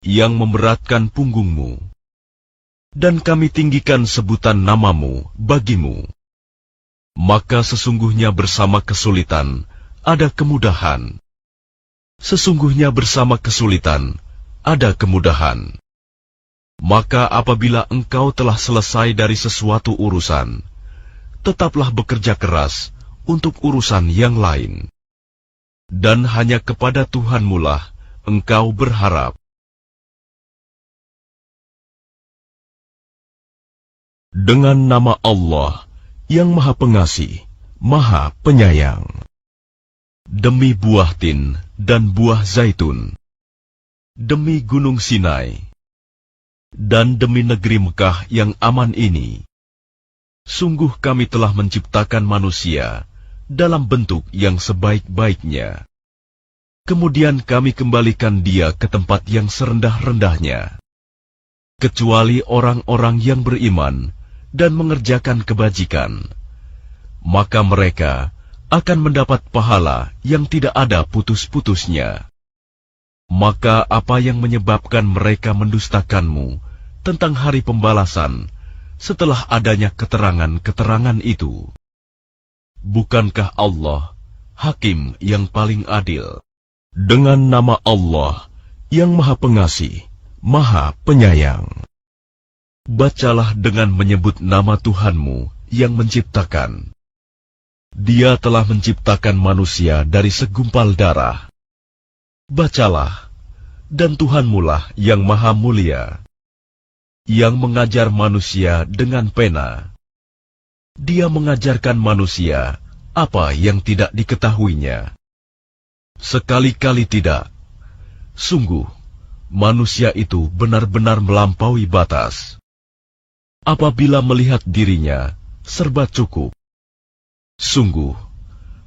yang memberatkan punggungmu. Dan kami tinggikan sebutan namamu bagimu. Maka sesungguhnya bersama kesulitan ada kemudahan. Sesungguhnya bersama kesulitan ada kemudahan. Maka apabila engkau telah selesai dari sesuatu urusan, tetaplah bekerja keras untuk urusan yang lain. Dan hanya kepada Tuhanmu lah engkau berharap. Dengan nama Allah yang Maha Pengasih, Maha Penyayang. Demi buah tin dan buah zaitun, demi gunung Sinai, dan demi negeri Mekah yang aman ini, sungguh kami telah menciptakan manusia dalam bentuk yang sebaik-baiknya. Kemudian kami kembalikan dia ke tempat yang serendah-rendahnya, kecuali orang-orang yang beriman dan mengerjakan kebajikan, maka mereka akan mendapat pahala yang tidak ada putus-putusnya. Maka apa yang menyebabkan mereka mendustakanmu tentang hari pembalasan setelah adanya keterangan-keterangan itu? Bukankah Allah Hakim yang paling adil? Dengan nama Allah yang Maha Pengasih, Maha Penyayang. Bacalah dengan menyebut nama Tuhanmu yang menciptakan. Dia telah menciptakan manusia dari segumpal darah. Bacalah, dan Tuhanmulah yang Maha Mulia, yang mengajar manusia dengan pena. Dia mengajarkan manusia apa yang tidak diketahuinya. Sekali-kali tidak. Sungguh, manusia itu benar-benar melampaui batas. Apabila melihat dirinya serba cukup, sungguh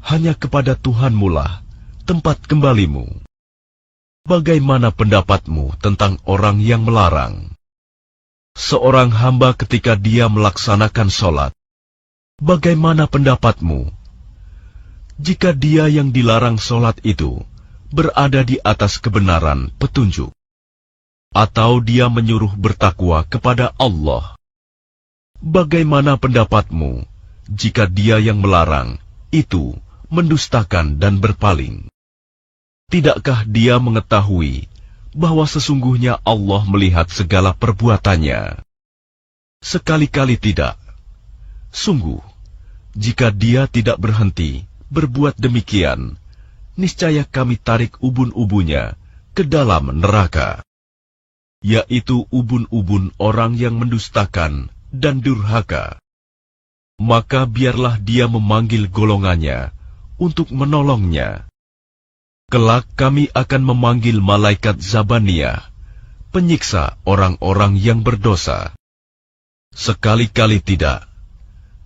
hanya kepada Tuhanmu lah tempat kembalimu. Bagaimana pendapatmu tentang orang yang melarang? Seorang hamba ketika dia melaksanakan sholat, bagaimana pendapatmu? Jika dia yang dilarang sholat itu berada di atas kebenaran petunjuk, atau dia menyuruh bertakwa kepada Allah, bagaimana pendapatmu jika dia yang melarang itu mendustakan dan berpaling? Tidakkah dia mengetahui bahwa sesungguhnya Allah melihat segala perbuatannya? Sekali-kali tidak. Sungguh, jika dia tidak berhenti berbuat demikian, niscaya kami tarik ubun-ubunnya ke dalam neraka, yaitu ubun-ubun orang yang mendustakan dan durhaka. Maka biarlah dia memanggil golongannya untuk menolongnya. Kelak kami akan memanggil malaikat Zabaniyah, penyiksa orang-orang yang berdosa. Sekali-kali tidak,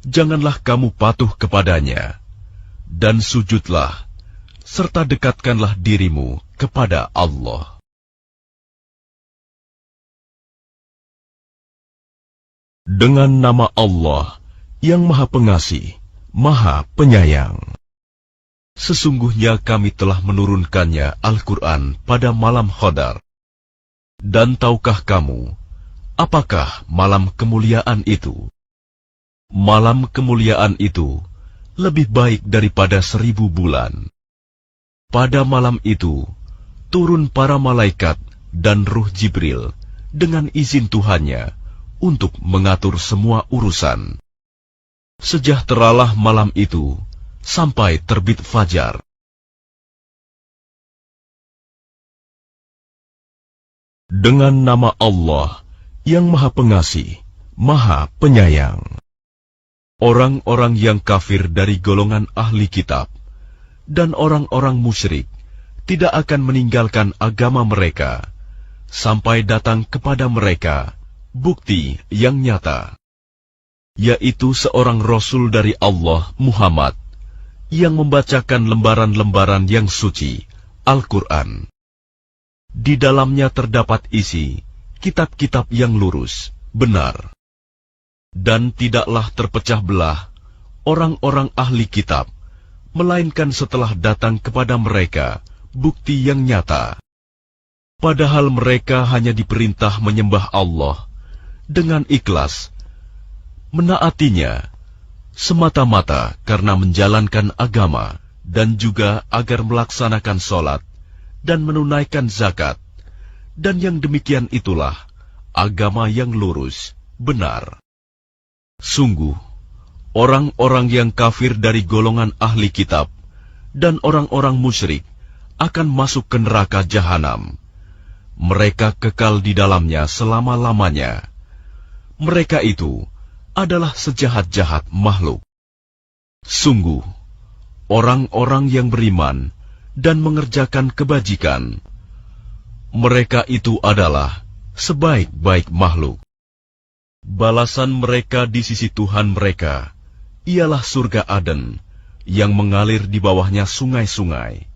janganlah kamu patuh kepadanya, dan sujudlah, serta dekatkanlah dirimu kepada Allah. Dengan nama Allah yang Maha Pengasih, Maha Penyayang. Sesungguhnya kami telah menurunkannya Al-Quran pada malam Qadar. Dan tahukah kamu, apakah malam kemuliaan itu? Malam kemuliaan itu lebih baik daripada 1000 bulan. Pada malam itu, turun para malaikat dan Ruh Jibril dengan izin Tuhannya untuk mengatur semua urusan. Sejahteralah malam itu sampai terbit fajar. Dengan nama Allah yang Maha Pengasih, Maha Penyayang. Orang-orang yang kafir dari golongan ahli kitab dan orang-orang musyrik tidak akan meninggalkan agama mereka sampai datang kepada mereka bukti yang nyata, yaitu seorang Rasul dari Allah, Muhammad, yang membacakan lembaran-lembaran yang suci, Al-Quran. Di dalamnya terdapat isi kitab-kitab yang lurus, benar. Dan tidaklah terpecah belah orang-orang ahli kitab, melainkan setelah datang kepada mereka bukti yang nyata. Padahal mereka hanya diperintah menyembah Allah dengan ikhlas, menaatinya semata-mata karena menjalankan agama, dan juga agar melaksanakan sholat dan menunaikan zakat, dan yang demikian itulah agama yang lurus, benar. Sungguh, orang-orang yang kafir dari golongan ahli kitab dan orang-orang musyrik akan masuk ke neraka jahanam. Mereka kekal di dalamnya selama-lamanya. Mereka itu adalah sejahat-jahat makhluk. Sungguh, orang-orang yang beriman dan mengerjakan kebajikan, mereka itu adalah sebaik-baik makhluk. Balasan mereka di sisi Tuhan mereka ialah surga Aden yang mengalir di bawahnya sungai-sungai.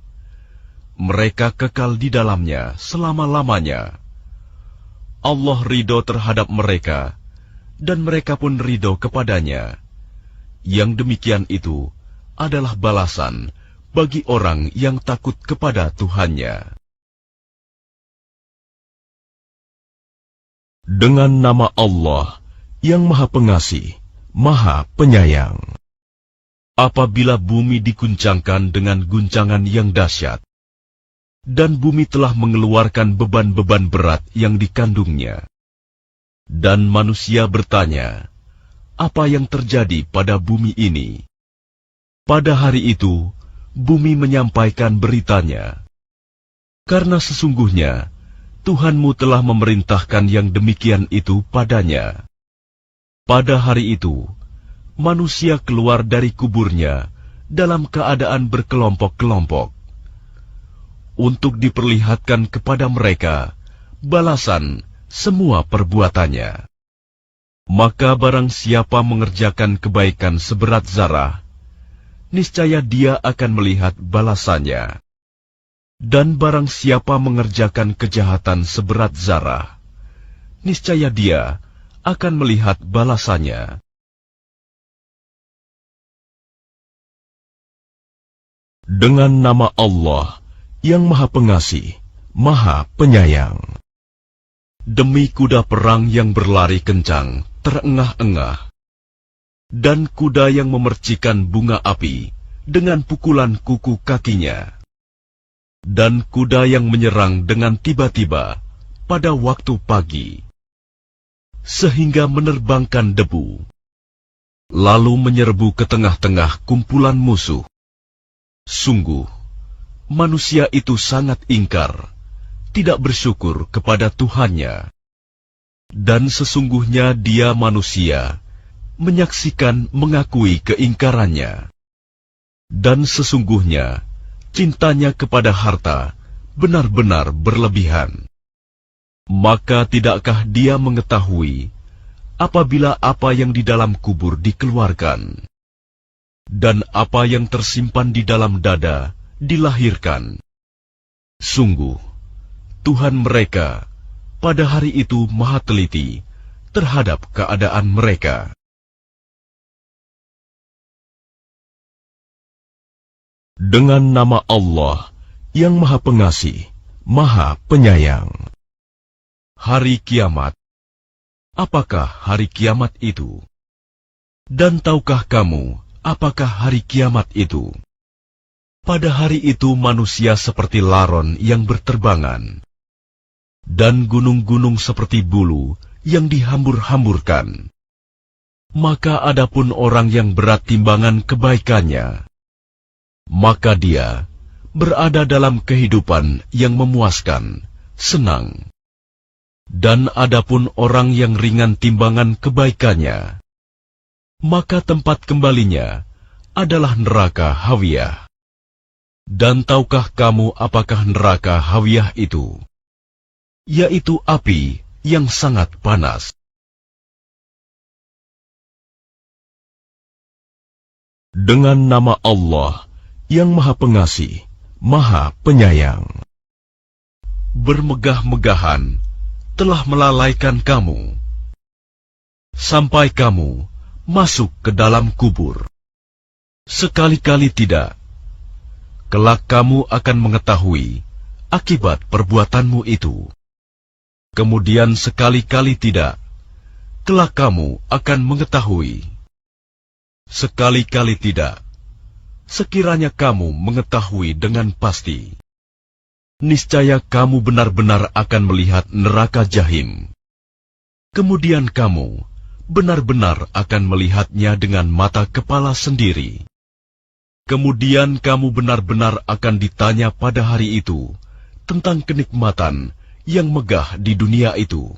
Mereka kekal di dalamnya selama-lamanya. Allah ridho terhadap mereka, dan mereka pun ridho kepadanya. Yang demikian itu adalah balasan bagi orang yang takut kepada Tuhannya. Dengan nama Allah yang Maha Pengasih, Maha Penyayang. Apabila bumi diguncangkan dengan guncangan yang dahsyat, dan bumi telah mengeluarkan beban-beban berat yang dikandungnya, dan manusia bertanya, apa yang terjadi pada bumi ini? Pada hari itu, bumi menyampaikan beritanya, karena sesungguhnya Tuhanmu telah memerintahkan yang demikian itu padanya. Pada hari itu, manusia keluar dari kuburnya dalam keadaan berkelompok-kelompok, untuk diperlihatkan kepada mereka balasan semua perbuatannya. Maka barang siapa mengerjakan kebaikan seberat zarah, niscaya dia akan melihat balasannya. Dan barang siapa mengerjakan kejahatan seberat zarah, niscaya dia akan melihat balasannya. Dengan nama Allah yang Maha Pengasih, Maha Penyayang. Demi kuda perang yang berlari kencang, terengah-engah, dan kuda yang memercikan bunga api dengan pukulan kuku kakinya, dan kuda yang menyerang dengan tiba-tiba pada waktu pagi, sehingga menerbangkan debu, lalu menyerbu ke tengah-tengah kumpulan musuh. Sungguh, manusia itu sangat ingkar, tidak bersyukur kepada Tuhannya. Dan sesungguhnya dia manusia, menyaksikan mengakui keingkarannya. Dan sesungguhnya, cintanya kepada harta benar-benar berlebihan. Maka tidakkah dia mengetahui apabila apa yang di dalam kubur dikeluarkan, dan apa yang tersimpan di dalam dada dilahirkan? Sungguh, Tuhan mereka pada hari itu maha teliti terhadap keadaan mereka. Dengan nama Allah yang Maha Pengasih, Maha Penyayang. Hari Kiamat. Apakah hari kiamat itu? Dan tahukah kamu apakah hari kiamat itu? Pada hari itu manusia seperti laron yang berterbangan, dan gunung-gunung seperti bulu yang dihambur-hamburkan. Maka adapun orang yang berat timbangan kebaikannya, maka dia berada dalam kehidupan yang memuaskan, senang. Dan adapun orang yang ringan timbangan kebaikannya, maka tempat kembalinya adalah neraka hawiyah. Dan tahukah kamu apakah neraka Hawiyah itu? Yaitu api yang sangat panas. Dengan nama Allah yang Maha Pengasih, Maha Penyayang. Bermegah-megahan telah melalaikan kamu, sampai kamu masuk ke dalam kubur. Sekali-kali tidak. Kelak kamu akan mengetahui akibat perbuatanmu itu. Kemudian sekali-kali tidak. Kelak kamu akan mengetahui. Sekali-kali tidak. Sekiranya kamu mengetahui dengan pasti, niscaya kamu benar-benar akan melihat neraka Jahim. Kemudian kamu benar-benar akan melihatnya dengan mata kepala sendiri. Kemudian kamu benar-benar akan ditanya pada hari itu tentang kenikmatan yang megah di dunia itu.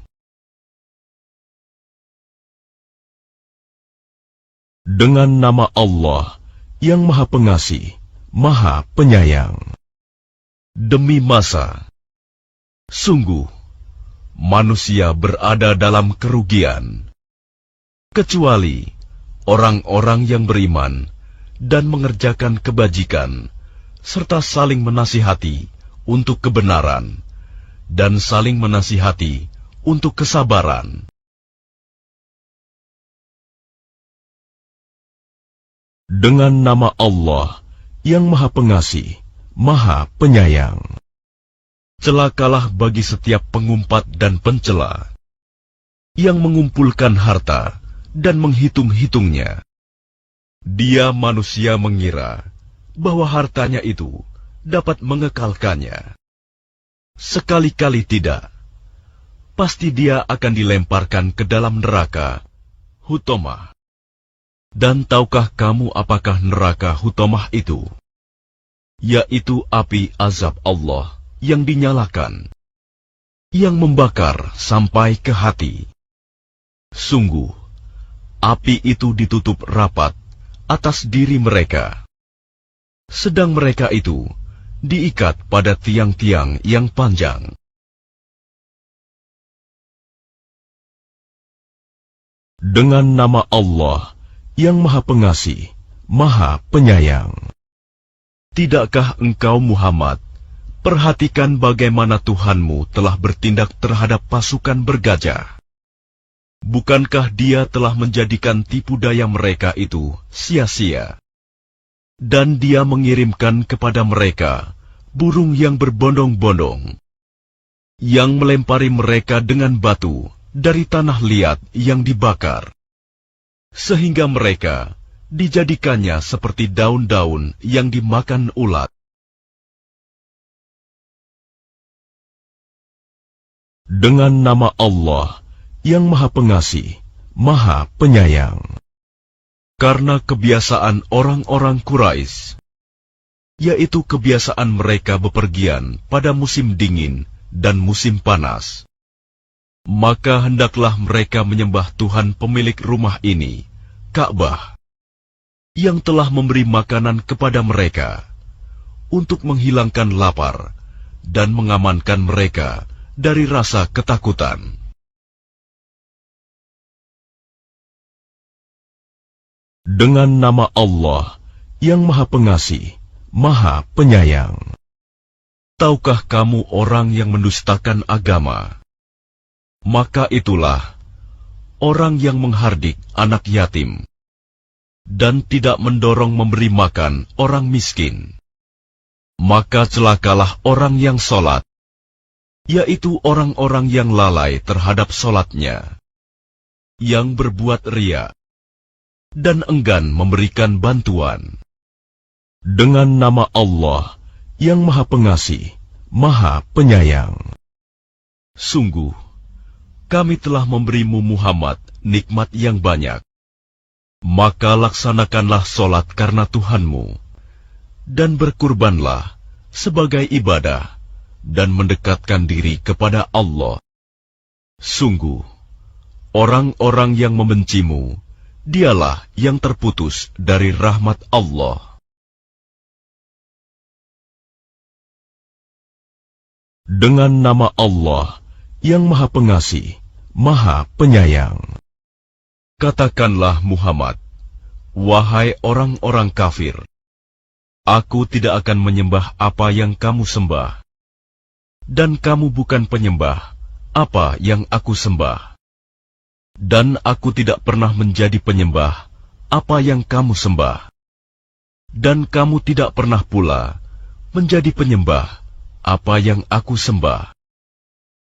Dengan nama Allah yang Maha Pengasih, Maha Penyayang. Demi masa, sungguh manusia berada dalam kerugian, kecuali orang-orang yang beriman dan mengerjakan kebajikan, serta saling menasihati untuk kebenaran, dan saling menasihati untuk kesabaran. Dengan nama Allah yang Maha Pengasih, Maha Penyayang. Celakalah bagi setiap pengumpat dan pencela yang mengumpulkan harta dan menghitung-hitungnya. Dia manusia mengira bahwa hartanya itu dapat mengekalkannya. Sekali-kali tidak. Pasti dia akan dilemparkan ke dalam neraka Hutomah. Dan tahukah kamu apakah neraka Hutomah itu? Yaitu api azab Allah yang dinyalakan, yang membakar sampai ke hati. Sungguh, api itu ditutup rapat atas diri mereka, sedang mereka itu diikat pada tiang-tiang yang panjang. Dengan nama Allah yang Maha Pengasih, Maha Penyayang. Tidakkah engkau Muhammad perhatikan bagaimana Tuhanmu telah bertindak terhadap pasukan bergajah? Bukankah dia telah menjadikan tipu daya mereka itu sia-sia? Dan dia mengirimkan kepada mereka burung yang berbondong-bondong, yang melempari mereka dengan batu dari tanah liat yang dibakar, sehingga mereka dijadikannya seperti daun-daun yang dimakan ulat. Dengan nama Allah yang Maha Pengasih, Maha Penyayang. Karena kebiasaan orang-orang Quraisy, yaitu kebiasaan mereka bepergian pada musim dingin dan musim panas, maka hendaklah mereka menyembah Tuhan pemilik rumah ini, Ka'bah, yang telah memberi makanan kepada mereka, untuk menghilangkan lapar dan mengamankan mereka dari rasa ketakutan. Dengan nama Allah yang Maha Pengasih, Maha Penyayang. Tahukah kamu orang yang mendustakan agama? Maka itulah orang yang menghardik anak yatim dan tidak mendorong memberi makan orang miskin. Maka celakalah orang yang sholat, yaitu orang-orang yang lalai terhadap sholatnya, yang berbuat riya dan enggan memberikan bantuan. Dengan nama Allah yang Maha Pengasih, Maha Penyayang. Sungguh, kami telah memberimu Muhammad nikmat yang banyak. Maka laksanakanlah sholat karena Tuhanmu, dan berkurbanlah sebagai ibadah, dan mendekatkan diri kepada Allah. Sungguh, orang-orang yang membencimu, dialah yang terputus dari rahmat Allah. Dengan nama Allah yang Maha Pengasih, Maha Penyayang. Katakanlah Muhammad, wahai orang-orang kafir, aku tidak akan menyembah apa yang kamu sembah, dan kamu bukan penyembah apa yang aku sembah, dan aku tidak pernah menjadi penyembah apa yang kamu sembah, dan kamu tidak pernah pula menjadi penyembah apa yang aku sembah.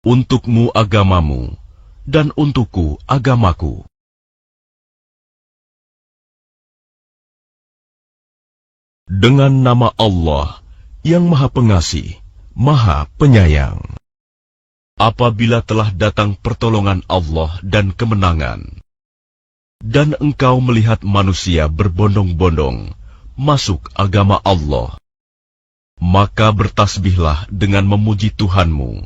Untukmu agamamu, dan untukku agamaku. Dengan nama Allah yang Maha Pengasih, Maha Penyayang. Apabila telah datang pertolongan Allah dan kemenangan, dan engkau melihat manusia berbondong-bondong masuk agama Allah, maka bertasbihlah dengan memuji Tuhanmu,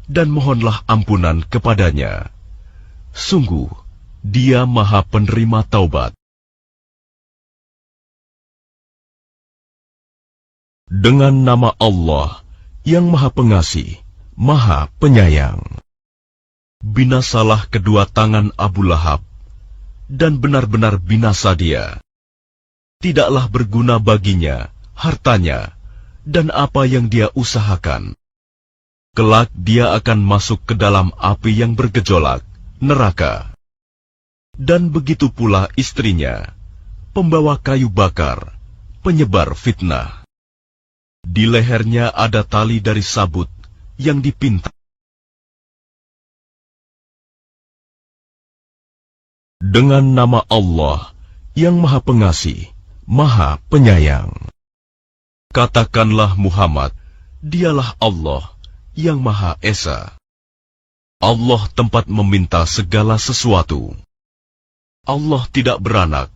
dan mohonlah ampunan kepadanya. Sungguh, Dia Maha Penerima Taubat. Dengan nama Allah yang Maha Pengasih, Maha Penyayang. Binasalah kedua tangan Abu Lahab, dan benar-benar binasa dia. Tidaklah berguna baginya hartanya dan apa yang dia usahakan. Kelak dia akan masuk ke dalam api yang bergejolak, neraka. Dan begitu pula istrinya, pembawa kayu bakar, penyebar fitnah. Di lehernya ada tali dari sabut yang dipintal. Dengan nama Allah yang Maha Pengasih, Maha Penyayang. Katakanlah Muhammad, Dialah Allah yang Maha Esa. Allah tempat meminta segala sesuatu. Allah tidak beranak,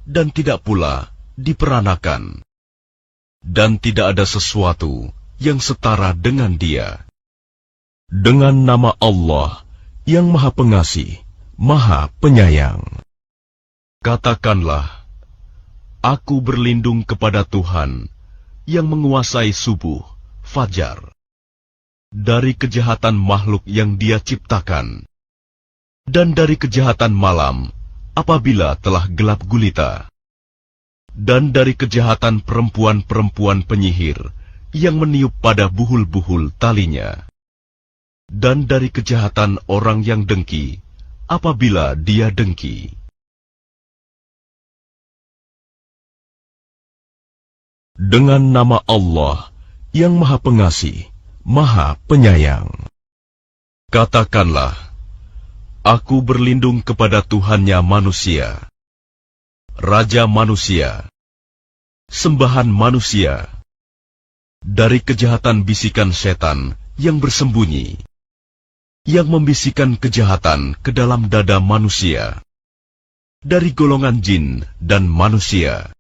dan tidak pula diperanakan. Dan tidak ada sesuatu yang setara dengan Dia. Dengan nama Allah yang Maha Pengasih, Maha Penyayang. Katakanlah, aku berlindung kepada Tuhan yang menguasai subuh, fajar, dari kejahatan makhluk yang Dia ciptakan, dan dari kejahatan malam apabila telah gelap gulita, dan dari kejahatan perempuan-perempuan penyihir yang meniup pada buhul-buhul talinya, dan dari kejahatan orang yang dengki apabila dia dengki. Dengan nama Allah yang Maha Pengasih, Maha Penyayang. Katakanlah, aku berlindung kepada Tuhannya manusia, Raja manusia, sembahan manusia, dari kejahatan bisikan setan yang bersembunyi, yang membisikkan kejahatan ke dalam dada manusia, dari golongan jin dan manusia.